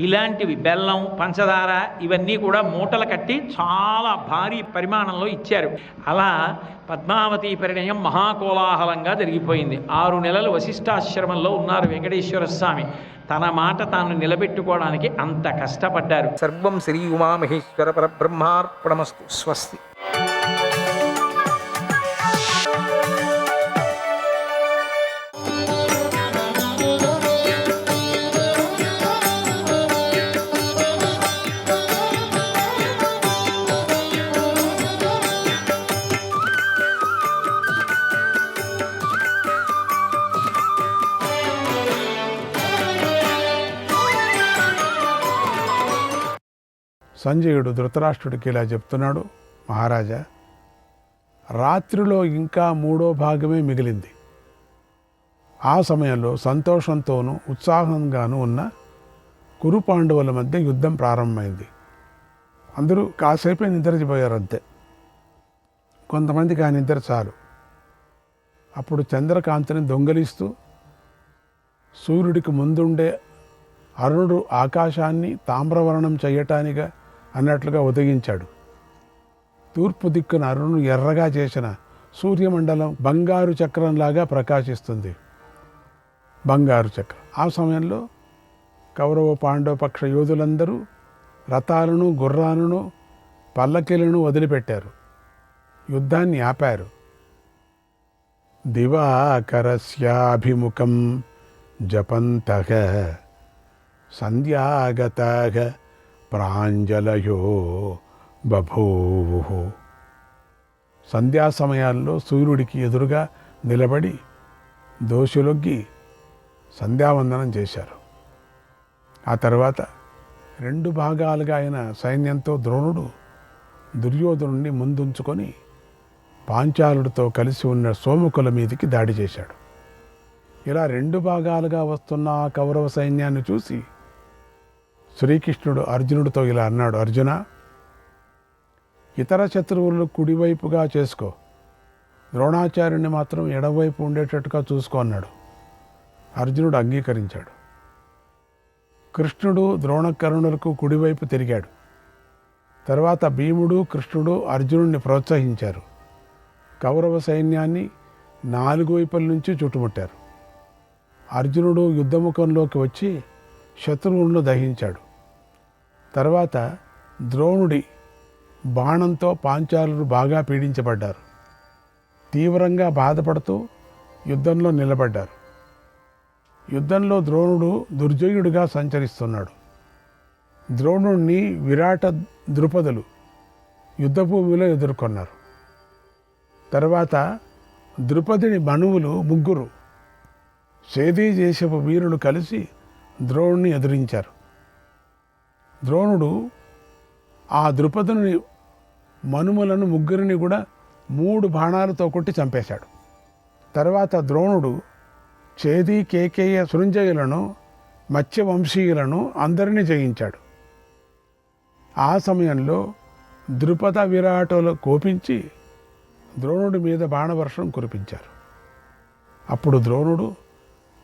Speaker 8: ఇలాంటివి, బెల్లం, పంచదార ఇవన్నీ కూడా మూటలు కట్టి చాలా భారీ పరిమాణంలో ఇచ్చారు. అలా పద్మావతి పరిణయం మహాకోలాహలంగా జరిగిపోయింది. 6 నెలలు వశిష్ఠాశ్రమంలో ఉన్నారు వెంకటేశ్వర స్వామి. తన మాట తాను నిలబెట్టుకోవడానికి అంత కష్టపడ్డారు.
Speaker 9: సర్వం శ్రీ ఉమామహేశ్వర పరబ్రహ్మార్పణమస్తు. స్వస్తి.
Speaker 10: సంజయుడు ధృతరాష్ట్రుడికి ఇలా చెప్తున్నాడు, మహారాజా, రాత్రిలో ఇంకా 3వ భాగమే మిగిలింది. ఆ సమయంలో సంతోషంతోనూ ఉత్సాహంగానూ ఉన్న కురు పాండవుల మధ్య యుద్ధం ప్రారంభమైంది. అందరూ కాసేపే నిద్రపోయారు అంతే. కొంతమందికి ఆ నిద్ర చాలు. అప్పుడు చంద్రకాంతిని దొంగలిస్తూ సూర్యుడికి ముందుండే అరుణుడు ఆకాశాన్ని తామ్రవర్ణం చేయటానిగా అన్నట్లుగా ఉదయించాడు. తూర్పు దిక్కున అరుణుడు ఎర్రగా చేసిన సూర్యమండలం బంగారు చక్రంలాగా ప్రకాశిస్తుంది. బంగారు చక్రం ఆ సమయంలో కౌరవ పాండవ పక్ష యోధులందరూ రథాలను గుర్రాలను పల్లకీలను వదిలిపెట్టారు, యుద్ధాన్ని ఆపారు. దివాకరస్యాభిముఖం జపంతః సంధ్యాగతః ప్రాంజలయో బభూవుః. సంధ్యా సమయాల్లో సూర్యుడికి ఎదురుగా నిలబడి దోషులొగ్గి సంధ్యావందనం చేశారు. ఆ తర్వాత 2 భాగాలుగా అయిన సైన్యంతో ద్రోణుడు దుర్యోధనుడిని ముందుంచుకొని పాంచాలుడితో కలిసి ఉన్న సోముకుల మీదికి దాడి చేశాడు. ఇలా 2 భాగాలుగా వస్తున్న ఆ కౌరవ సైన్యాన్ని చూసి శ్రీకృష్ణుడు అర్జునుడితో ఇలా అన్నాడు, అర్జున, ఇతర శత్రువులు కుడివైపుగా చేసుకో, ద్రోణాచార్యుని మాత్రం ఎడవైపు ఉండేటట్టుగా చూసుకో అన్నాడు. అర్జునుడు అంగీకరించాడు. కృష్ణుడు ద్రోణకర్ణులకు కుడివైపు తిరిగాడు. తర్వాత భీముడు, కృష్ణుడు అర్జునుడిని ప్రోత్సహించారు. కౌరవ సైన్యాన్ని 4 వైపుల నుంచి చుట్టుముట్టారు. అర్జునుడు యుద్ధముఖంలోకి వచ్చి శత్రువులను దహించాడు. తర్వాత ద్రోణుడి బాణంతో పాంచాలులు బాగా పీడించబడ్డారు. తీవ్రంగా బాధపడుతూ యుద్ధంలో నిలబడ్డారు. యుద్ధంలో ద్రోణుడు దుర్జయుడిగా సంచరిస్తున్నాడు. ద్రోణుడిని విరాట ద్రుపదులు యుద్ధభూమిలో ఎదుర్కొన్నారు. తర్వాత ద్రుపదుని మనువులు 3 సేదీ దేశపు వీరులు కలిసి ద్రోణుని ఎదిరించారు. ద్రోణుడు ఆ ద్రుపదుని మనుమలను 3 కూడా 3 బాణాలతో కొట్టి చంపేశాడు. తర్వాత ద్రోణుడు చేది, కేకేయ, సృంజయులను, మత్స్యవంశీయులను అందరినీ జయించాడు. ఆ సమయంలో ద్రుపద విరాటులు కోపించి ద్రోణుడి మీద బాణవర్షం కురిపించారు. అప్పుడు ద్రోణుడు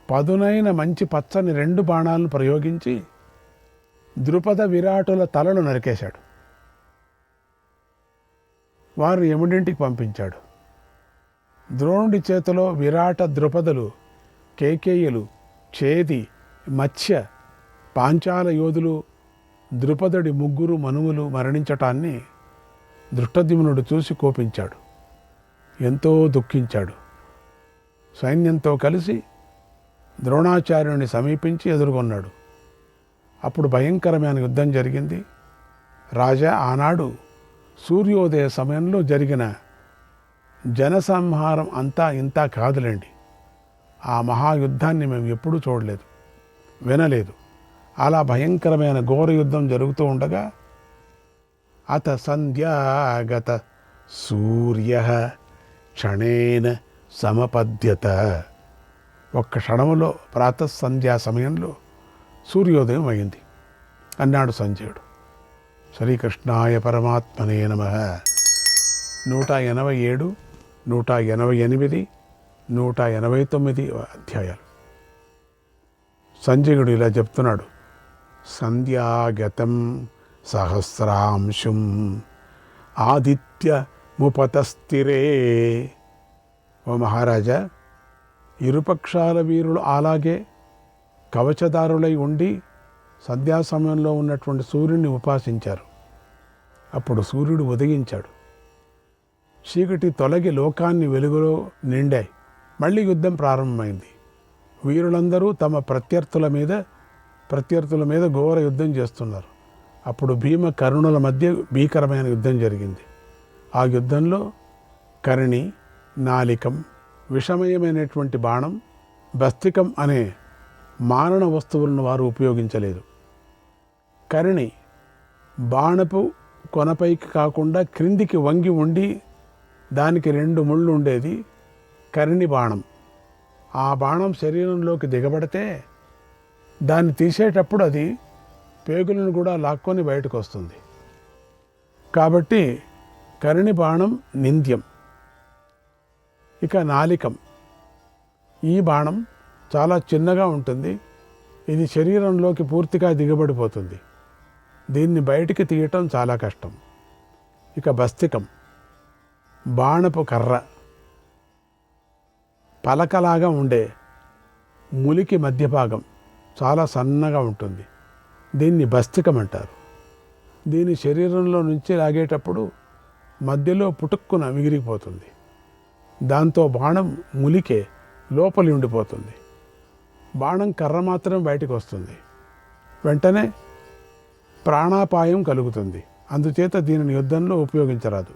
Speaker 10: పదునైన మంచి పచ్చని 2 బాణాలను ప్రయోగించి ద్రుపద విరాటుల తలలు నరికేశాడు. వారు యముడింటికి పంపించాడు. ద్రోణుడి చేతిలో విరాట ద్రుపదులు, కేకేయులు, చేది, మత్స్య, పాంచాల యోధులు, ద్రుపదుడి 3 మనువులు మరణించటాన్ని దృష్టద్యుమ్నుడు చూసి కోపించాడు. ఎంతో దుఃఖించాడు. సైన్యంతో కలిసి ద్రోణాచార్యుని సమీపించి ఎదుర్కొన్నాడు. అప్పుడు భయంకరమైన యుద్ధం జరిగింది. రాజా, ఆనాడు సూర్యోదయ సమయంలో జరిగిన జనసంహారం అంతా ఇంత కాదులేండి. ఆ మహాయుద్ధాన్ని మేము ఎప్పుడూ చూడలేదు, వినలేదు. అలా భయంకరమైన ఘోర యుద్ధం జరుగుతూ ఉండగా అత సంధ్యాగత సూర్య క్షణేన సమపద్యత. ఒక్క క్షణములో ప్రాతఃసంధ్యా సమయంలో సూర్యోదయం అయింది అన్నాడు సంజయుడు. శ్రీకృష్ణాయ పరమాత్మనే నమః. 187, 188, 189 అధ్యాయాలు. సంజయుడు ఇలా చెప్తున్నాడు, సంధ్యాగతం సహస్రాంశుం ఆదిత్య ముపతస్థిరే. ఓ మహారాజా, ఇరుపక్షాల వీరులు అలాగే కవచదారులై ఉండి సంధ్యా సమయంలో ఉన్నటువంటి సూర్యుడిని ఉపాసించారు. అప్పుడు సూర్యుడు ఉదయించాడు. చీకటి తొలగి లోకాన్ని వెలుగులో నిండాయి. మళ్ళీ యుద్ధం ప్రారంభమైంది. వీరులందరూ తమ ప్రత్యర్థుల మీద ఘోర యుద్ధం చేస్తున్నారు. అప్పుడు భీమ కర్ణుల మధ్య భీకరమైన యుద్ధం జరిగింది. ఆ యుద్ధంలో కర్ణి, నాలికం, విషమయమైనటువంటి బాణం, బస్తికం అనే మారణ వస్తువులను వారు ఉపయోగించలేదు. కర్ణి బాణపు కొనపైకి కాకుండా క్రిందికి వంగి ఉండి దానికి 2 ముళ్ళు ఉండేది కర్ణి బాణం. ఆ బాణం శరీరంలోకి దిగబడితే దాన్ని తీసేటప్పుడు అది పేగులను కూడా లాక్కొని బయటకు వస్తుంది. కాబట్టి కర్ణి బాణం నింద్యం. ఇక నాలికం, ఈ బాణం చాలా చిన్నగా ఉంటుంది. ఇది శరీరంలోకి పూర్తిగా దిగబడిపోతుంది. దీన్ని బయటికి తీయటం చాలా కష్టం. ఇక బస్తికం, బాణపు కర్ర, పలకలాగా ఉండే ములికి మధ్య భాగం, చాలా సన్నగా ఉంటుంది. దీన్ని బస్తికం అంటారు. దీని శరీరంలో నుంచి లాగేటప్పుడు మధ్యలో పుటుక్కున విరిగిపోతుంది. దాంతో బాణం ములికే లోపలి ఉండిపోతుంది. బాణం కర్ర మాత్రం బయటకు వస్తుంది. వెంటనే ప్రాణాపాయం కలుగుతుంది. అందుచేత దీనిని యుద్ధంలో ఉపయోగించరాదు.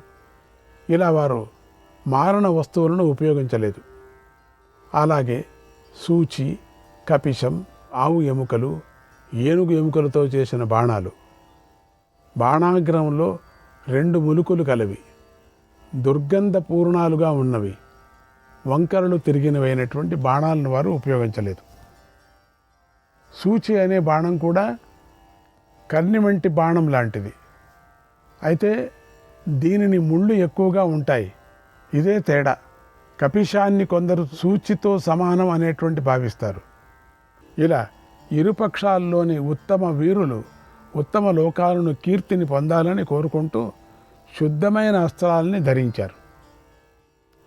Speaker 10: ఇలా వారు మారణ వస్తువులను ఉపయోగించలేదు. అలాగే సూచి, కపిశం, ఆవు ఎముకలు, ఏనుగు ఎముకలతో చేసిన బాణాలు, బాణాగ్రంలో 2 ములుకులు కలవి, దుర్గంధ పూర్ణాలుగా ఉన్నవి, వంకరలు తిరిగినవైనటువంటి బాణాలను వారు ఉపయోగించలేదు. సూచి అనే బాణం కూడా కర్ణి వంటి బాణం లాంటిది. అయితే దీనిని ముళ్ళు ఎక్కువగా ఉంటాయి. ఇదే తేడా. కపిశాన్ని కొందరు సూచితో సమానం అనేటువంటి భావిస్తారు. ఇలా ఇరుపక్షాల్లోని ఉత్తమ వీరులు ఉత్తమ లోకాలను కీర్తిని పొందాలని కోరుకుంటూ శుద్ధమైన అస్త్రాలని ధరించారు.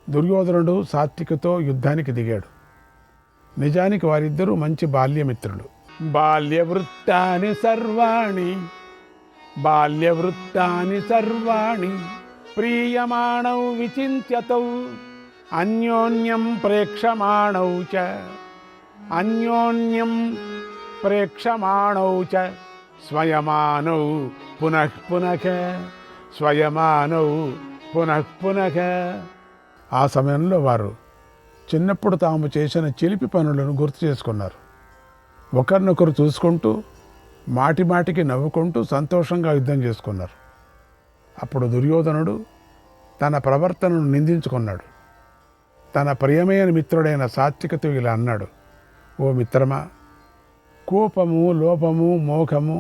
Speaker 10: దుర్యోధనుడు సాత్వికతో యుద్ధానికి దిగాడు. నిజానికి వారిద్దరూ మంచి బాల్యమిత్రులు. బాల్యవృత్తాని సర్వాణి ప్రీయమాణౌ విచింత్యతౌ అన్యోన్యం ప్రేక్షమాణౌ చ స్వయమానౌ పునః. ఆ సమయంలో వారు చిన్నప్పుడు తాము చేసిన చిలిపి పనులను గుర్తు చేసుకున్నారు. ఒకరినొకరు చూసుకుంటూ మాటిమాటికి నవ్వుకుంటూ సంతోషంగా యుద్ధం చేసుకున్నారు. అప్పుడు దుర్యోధనుడు తన ప్రవర్తనను నిందించుకున్నాడు. తన ప్రియమైన మిత్రుడైన సాత్వికతో ఇలా అన్నాడు: ఓ మిత్రమా, కోపము, లోపము, మోహము,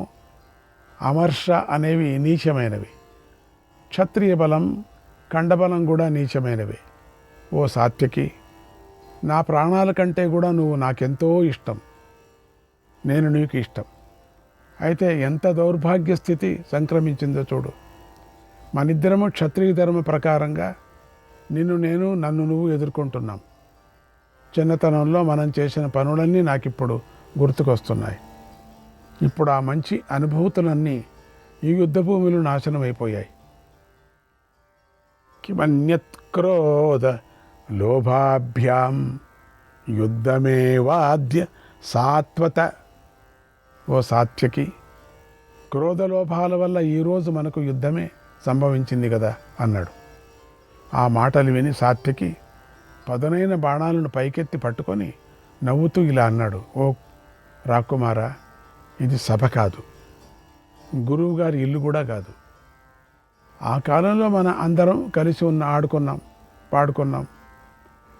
Speaker 10: అమర్ష అనేవి నీచమైనవి. క్షత్రియ బలం, ఖండబలం కూడా నీచమైనవి. ఓ సాత్వికి, నా ప్రాణాల కంటే కూడా నువ్వు నాకెంతో ఇష్టం. నేను నీకు ఇష్టం. అయితే ఎంత దౌర్భాగ్య స్థితి సంక్రమించిందో చూడు. మనిద్దరము క్షత్రియ ధర్మ ప్రకారంగా నిన్ను నేను, నన్ను నువ్వు ఎదుర్కొంటున్నాం. చిన్నతనంలో మనం చేసిన పనులన్నీ నాకిప్పుడు గుర్తుకొస్తున్నాయి. ఇప్పుడు ఆ మంచి అనుభూతులన్నీ ఈ యుద్ధభూమిలో నాశనం అయిపోయాయి. కిమన్యత్క్రోధ లోభాభ్యాం యుద్ధమేవాద్య సాత్వత. ఓ సాత్యకి, క్రోధలోభాల వల్ల ఈరోజు మనకు యుద్ధమే సంభవించింది కదా అన్నాడు. ఆ మాటలు విని సాత్యకి పదునైన బాణాలను పైకెత్తి పట్టుకొని నవ్వుతూ ఇలా అన్నాడు: ఓ రాకుమారా, ఇది సభ కాదు, గురువుగారి ఇల్లు కూడా కాదు. ఆ కాలంలో మన అందరం కలిసి ఆడుకున్నాం, పాడుకున్నాం.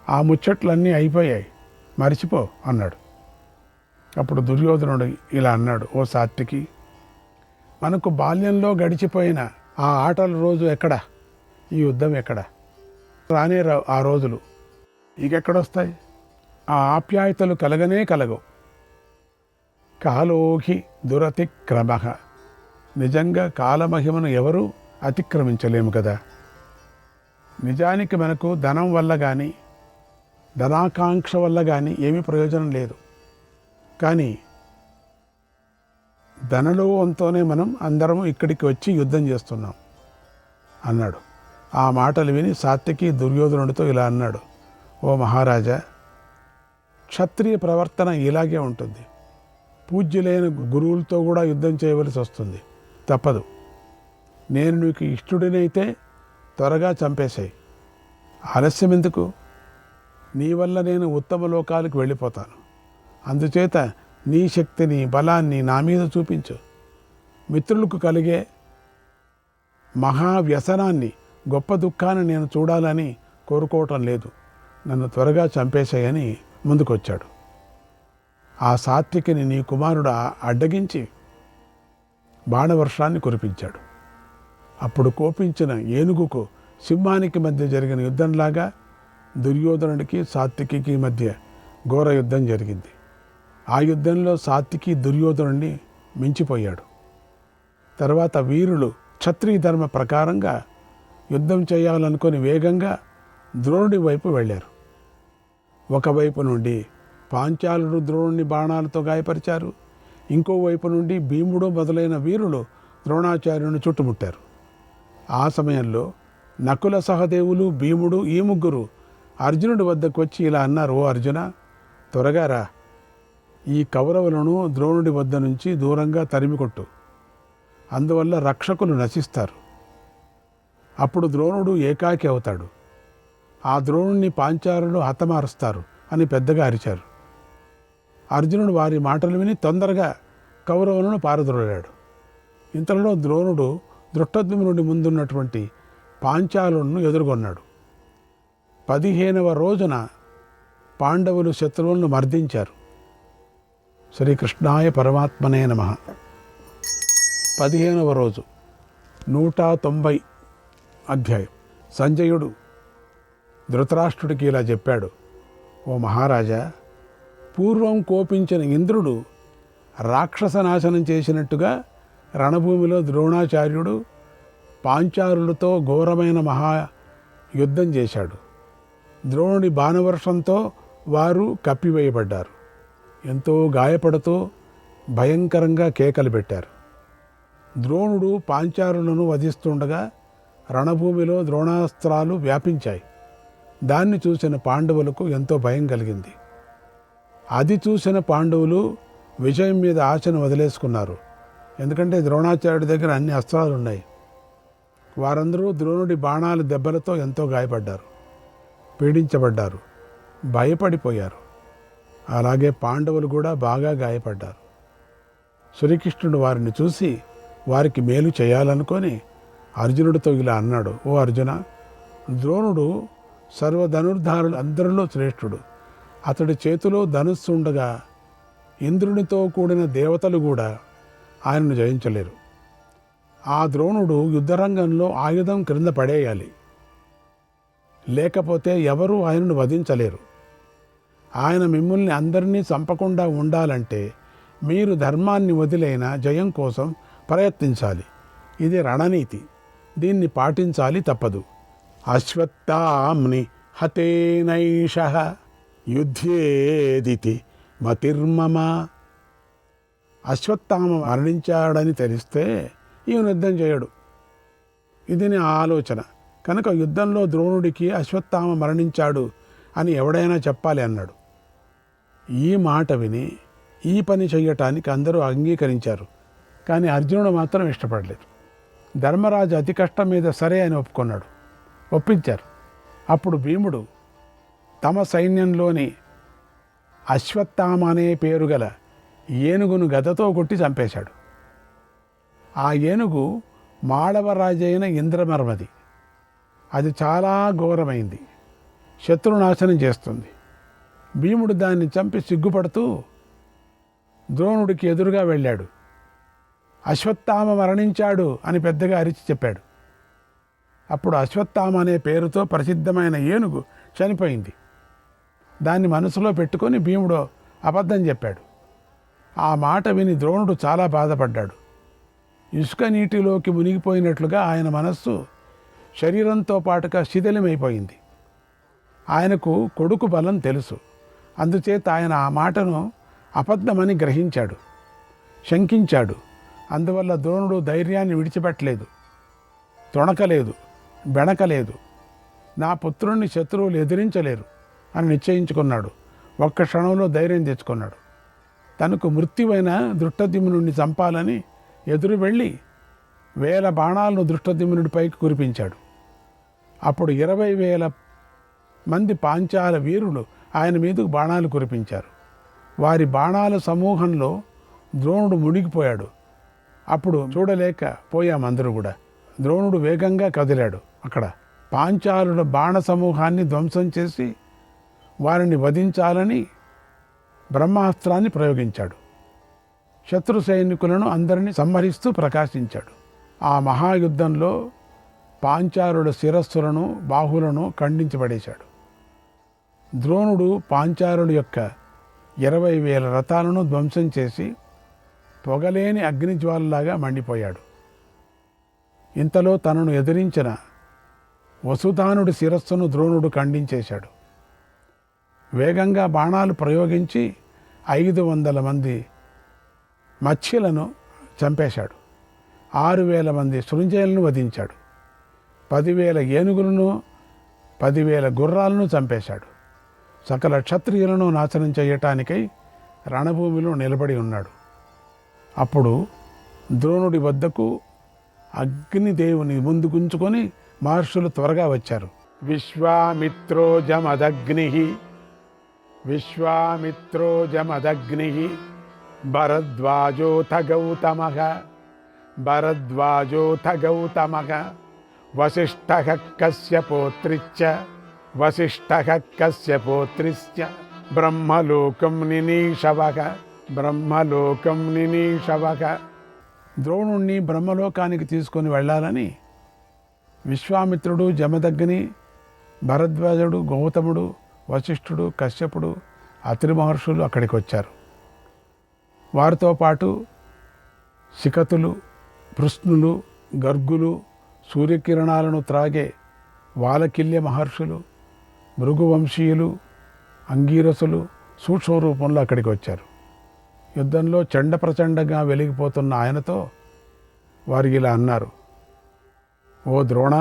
Speaker 10: ఆ ముచ్చట్లన్నీ అయిపోయాయి, మర్చిపో అన్నాడు. అప్పుడు దుర్యోధనుడు ఇలా అన్నాడు: ఓ సాత్వికి, మనకు బాల్యంలో గడిచిపోయిన ఆ ఆటల రోజు ఎక్కడ? ఈ యుద్ధం ఎక్కడ? రానే రావు ఆ రోజులు. ఇకెక్కడొస్తాయి? ఆ ఆప్యాయతలు కలగనే కలగవు. కాలోహి దురతిక్రమ. నిజంగా కాలమహిమను ఎవరూ అతిక్రమించలేము కదా. నిజానికి మనకు ధనం వల్ల కానీ, ధనాకాంక్ష వల్ల కానీ ఏమీ ప్రయోజనం లేదు. కానీ ధనలోవంతోనే మనం అందరము ఇక్కడికి వచ్చి యుద్ధం చేస్తున్నాం అన్నాడు. ఆ మాటలు విని సాత్వికి దుర్యోధనుడితో ఇలా అన్నాడు: ఓ మహారాజా, క్షత్రియ ప్రవర్తన ఇలాగే ఉంటుంది. పూజ్యులైన గురువులతో కూడా యుద్ధం చేయవలసి వస్తుంది, తప్పదు. నేను నీకు ఇష్టడినైతే త్వరగా చంపేశాయి. ఆలస్యం ఎందుకు? నీ వల్ల నేను ఉత్తమ లోకాలకు వెళ్ళిపోతాను. అందుచేత నీ శక్తిని, బలాన్ని నా మీద చూపించు. మిత్రులకు కలిగే మహావ్యసనాన్ని, గొప్ప దుఃఖాన్ని నేను చూడాలని కోరుకోవటం లేదు. నన్ను త్వరగా చంపేశాయని ముందుకొచ్చాడు. ఆ సాత్వికిని నీ కుమారుడు అడ్డగించి బాణవర్షాన్ని కురిపించాడు. అప్పుడు కోపించిన ఏనుగుకు సింహానికి మధ్య జరిగిన యుద్ధంలాగా దుర్యోధనుడికి సాత్వికి మధ్య ఘోర యుద్ధం జరిగింది. ఆ యుద్ధంలో సాత్వికి దుర్యోధనుడిని మించిపోయాడు. తర్వాత వీరులు క్షత్రియ ధర్మ ప్రకారంగా యుద్ధం చేయాలనుకొని వేగంగా ద్రోణుడి వైపు వెళ్ళారు. ఒకవైపు నుండి పాంచాలుడు ద్రోణుని బాణాలతో గాయపరిచారు. ఇంకోవైపు నుండి భీముడు మొదలైన వీరులు ద్రోణాచార్యుని చుట్టుముట్టారు. ఆ సమయంలో నకుల సహదేవులు, భీముడు ఈ ముగ్గురు అర్జునుడి వద్దకు వచ్చి ఇలా అన్నారు: ఓ అర్జున, త్వరగా రా, ఈ కౌరవులను ద్రోణుడి వద్ద నుంచి దూరంగా తరిమికొట్టు, అందువల్ల రక్షకులు నశిస్తారు. అప్పుడు ద్రోణుడు ఏకాకి అవుతాడు. ఆ ద్రోణుణ్ణి పాంచాలులు హతమారుస్తారు అని పెద్దగా అరిచారు. అర్జునుడు వారి మాటలు విని తొందరగా కౌరవులను పారద్రోలాడు. ఇంతలో ద్రోణుడు దృష్టద్యుమ్నుడి ముందున్నటువంటి పాంచాలులను ఎదుర్కొన్నాడు. 15వ రోజున పాండవులు శత్రువులను మర్దించారు. శ్రీకృష్ణాయ పరమాత్మనే నమః. 15వ రోజు 190 అధ్యాయం. సంజయుడు ధృతరాష్ట్రుడికి ఇలా చెప్పాడు: ఓ మహారాజా, పూర్వం కోపించిన ఇంద్రుడు రాక్షస నాశనం చేసినట్టుగా రణభూమిలో ద్రోణాచార్యుడు పాంచాలులతో ఘోరమైన మహాయుద్ధం చేశాడు. ద్రోణుడి బాణవర్షంతో వారు కప్పివేయబడ్డారు. ఎంతో గాయపడుతూ భయంకరంగా కేకలు పెట్టారు. ద్రోణుడు పాంచాలులను వధిస్తుండగా రణభూమిలో ద్రోణాస్త్రాలు వ్యాపించాయి. దాన్ని చూసిన పాండవులకు ఎంతో భయం కలిగింది. అది చూసిన పాండవులు విజయం మీద ఆశను వదిలేసుకున్నారు. ఎందుకంటే ద్రోణాచార్యుడి దగ్గర అన్ని అస్త్రాలు ఉన్నాయి. వారందరూ ద్రోణుడి బాణాల దెబ్బలతో ఎంతో గాయపడ్డారు, పీడించబడ్డారు, భయపడిపోయారు. అలాగే పాండవులు కూడా బాగా గాయపడ్డారు. శ్రీకృష్ణుడు వారిని చూసి వారికి మేలు చేయాలనుకొని అర్జునుడితో ఇలా అన్నాడు: ఓ అర్జున, ద్రోణుడు సర్వధనుర్ధారులు అందరిలో శ్రేష్ఠుడు. అతడి చేతిలో ధనుస్సు ఉండగా ఇంద్రునితో కూడిన దేవతలు కూడా ఆయనను జయించలేరు. ఆ ద్రోణుడు యుద్ధరంగంలో ఆయుధం క్రింద పడేయాలి, లేకపోతే ఎవరూ ఆయనను వధించలేరు. ఆయన మిమ్మల్ని అందరినీ చంపకుండా ఉండాలంటే మీరు ధర్మాన్ని వదిలైన జయం కోసం ప్రయత్నించాలి. ఇది రణనీతి, దీన్ని పాటించాలి, తప్పదు. అశ్వత్థామ్ని హతేనైషః యుద్ధేదితి మతిర్మమ. అశ్వత్థామ మరణించాడని తెలిస్తే ఈయన యుద్ధం చేయడు, ఇది నా ఆలోచన. కనుక యుద్ధంలో ద్రోణుడికి అశ్వత్థామ మరణించాడు అని ఎవడైనా చెప్పాలి అన్నాడు. ఈ మాట విని ఈ పని చెయ్యటానికి అందరూ అంగీకరించారు. కానీ అర్జునుడు మాత్రం ఇష్టపడలేదు. ధర్మరాజు అతి కష్టం మీద సరే అని ఒప్పుకున్నాడు, ఒప్పించారు. అప్పుడు భీముడు తమ సైన్యంలోని అశ్వత్థామ అనే పేరు గల ఏనుగును గదతో కొట్టి చంపేశాడు. ఆ ఏనుగు మాళవరాజైన ఇంద్రమర్మది. అది చాలా ఘోరమైంది, శత్రునాశనం చేస్తుంది. భీముడు దాన్ని చంపి సిగ్గుపడుతూ ద్రోణుడికి ఎదురుగా వెళ్ళాడు. అశ్వత్థామ మరణించాడు అని పెద్దగా అరిచి చెప్పాడు. అప్పుడు అశ్వత్థామ అనే పేరుతో ప్రసిద్ధమైన ఏనుగు చనిపోయింది. దాన్ని మనసులో పెట్టుకొని భీముడు అబద్ధం చెప్పాడు. ఆ మాట విని ద్రోణుడు చాలా బాధపడ్డాడు. ఇసుక నీటిలోకి మునిగిపోయినట్లుగా ఆయన మనస్సు శరీరంతో పాటుగా శిథిలమైపోయింది. ఆయనకు కొడుకు బలం తెలుసు. అందుచేత ఆయన ఆ మాటను అబద్ధమని గ్రహించాడు, శంకించాడు. అందువల్ల ద్రోణుడు ధైర్యాన్ని విడిచిపెట్టలేదు, తొణకలేదు, బెణకలేదు. నా పుత్రుణ్ణి శత్రువులు ఎదిరించలేరు అని నిశ్చయించుకున్నాడు. ఒక్క క్షణంలో ధైర్యం తెచ్చుకున్నాడు. తనకు మృత్యువైన దృష్టద్యుమ్నుడిని చంపాలని ఎదురు వెళ్ళి 1000 బాణాలను దృష్టద్యుమ్నుడిపైకి కురిపించాడు. అప్పుడు 20,000 మంది పాంచాల వీరులు ఆయన మీదకు బాణాలు కురిపించారు. వారి బాణాల సమూహంలో ద్రోణుడు మునిగిపోయాడు. అప్పుడు చూడలేక పోయామందరూ కూడా. ద్రోణుడు వేగంగా కదిలాడు. అక్కడ పాంచాలుల బాణ సమూహాన్ని ధ్వంసం చేసి వారిని వధించాలని బ్రహ్మాస్త్రాన్ని ప్రయోగించాడు. శత్రు సైనికులను అందరినీ సంహరిస్తూ ప్రకాశించాడు. ఆ మహాయుద్ధంలో పాంచాలుల శిరస్సులను, బాహులను ఖండించబడేశాడు. ద్రోణుడు పాంచాలుల యొక్క 20,000 రథాలను ధ్వంసం చేసి పొగలేని అగ్నిజ్వాలలాగా మండిపోయాడు. ఇంతలో తనను ఎదిరించిన వసుధానుడి శిరస్సును ద్రోణుడు ఖండించేశాడు. వేగంగా బాణాలు ప్రయోగించి 500 మంది మత్స్యులను చంపేశాడు. 6,000 మంది సృంజయులను వధించాడు. 10,000 ఏనుగులను 10,000 గుర్రాలను చంపేశాడు. సకల క్షత్రియులను నాశనం చేయటానికై రణభూమిలో నిలబడి ఉన్నాడు. అప్పుడు ద్రోణుడి వద్దకు అగ్నిదేవుని ముందుకుంచుకొని మహర్షులు త్వరగా వచ్చారు. విశ్వామిత్రో జమదగ్ని భరద్వాజోథ గౌతమః వసిష్ఠః కశ్యపోత్రిశ్చ బ్రహ్మలోకం నినీషవః. ద్రోణుణ్ణి బ్రహ్మలోకానికి తీసుకొని వెళ్ళాలని విశ్వామిత్రుడు, జమదగ్ని, భరద్వాజుడు, గౌతముడు, వశిష్ఠుడు, కశ్యపుడు, అత్రి మహర్షులు అక్కడికి వచ్చారు. వారితో పాటు శిఖతులు, పృష్ణులు, గర్గులు, సూర్యకిరణాలను త్రాగే వాలకిల్య మహర్షులు, భృగువంశీయులు, అంగీరసులు సూక్ష్మ రూపంలో అక్కడికి వచ్చారు. యుద్ధంలో చండప్రచండగా వెలిగిపోతున్న ఆయనతో వారు ఇలా అన్నారు: ఓ ద్రోణ,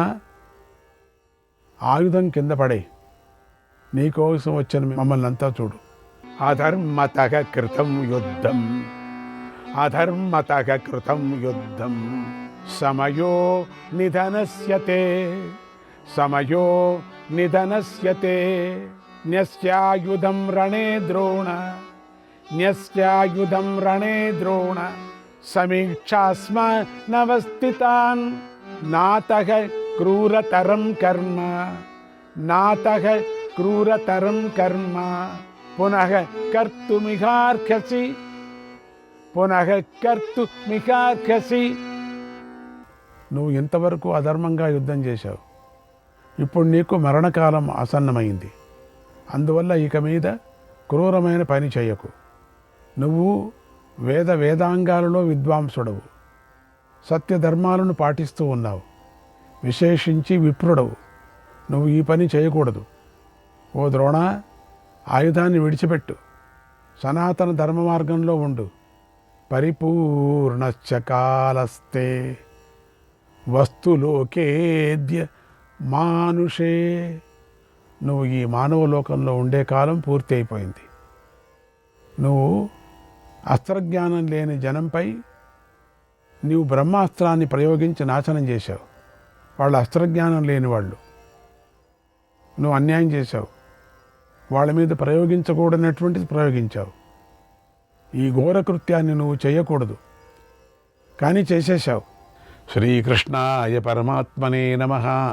Speaker 10: ఆయుధం కింద పడే, నీకోసం వచ్చిన మమ్మల్ని అంతా చూడు. అధర్మతః కృతం యుద్ధం సమయో నిధనస్యతే న్యస్యాయుధం రణే ద్రోణ సమీక్షాస్మ నవస్థితాన్ నాతః క్రూరతరం కర్మ పునః కర్తుమిహార్హసి. నువ్వు ఇంతవరకు అధర్మంగా యుద్ధం చేశావు. ఇప్పుడు నీకు మరణకాలం ఆసన్నమైంది. అందువల్ల ఇక మీద క్రూరమైన పని చేయకు. నువ్వు వేదాంగాలలో విద్వాంసుడవు, సత్యధర్మాలను పాటిస్తూ ఉన్నావు, విశేషించి విప్రుడవు. నువ్వు ఈ పని చేయకూడదు. ఓ ద్రోణ, ఆయుధాన్ని విడిచిపెట్టు, సనాతన ధర్మ మార్గంలో ఉండు. పరిపూర్ణశ్చ కాలస్తే వస్తులోకేద్య మానుషే. నువ్వు ఈ మానవ లోకంలో ఉండే కాలం పూర్తి అయిపోయింది. నువ్వు అస్త్రజ్ఞానం లేని జనంపై నీవు బ్రహ్మాస్త్రాన్ని ప్రయోగించి నాశనం చేశావు. వాళ్ళు అస్త్రజ్ఞానం లేని వాళ్ళు. నువ్వు అన్యాయం చేశావు. వాళ్ళ మీద ప్రయోగించకూడనటువంటిది ప్రయోగించావు. ఈ ఘోర కృత్యాన్ని నువ్వు చేయకూడదు, కానీ చేసేశావు. శ్రీకృష్ణాయ పరమాత్మనే నమః.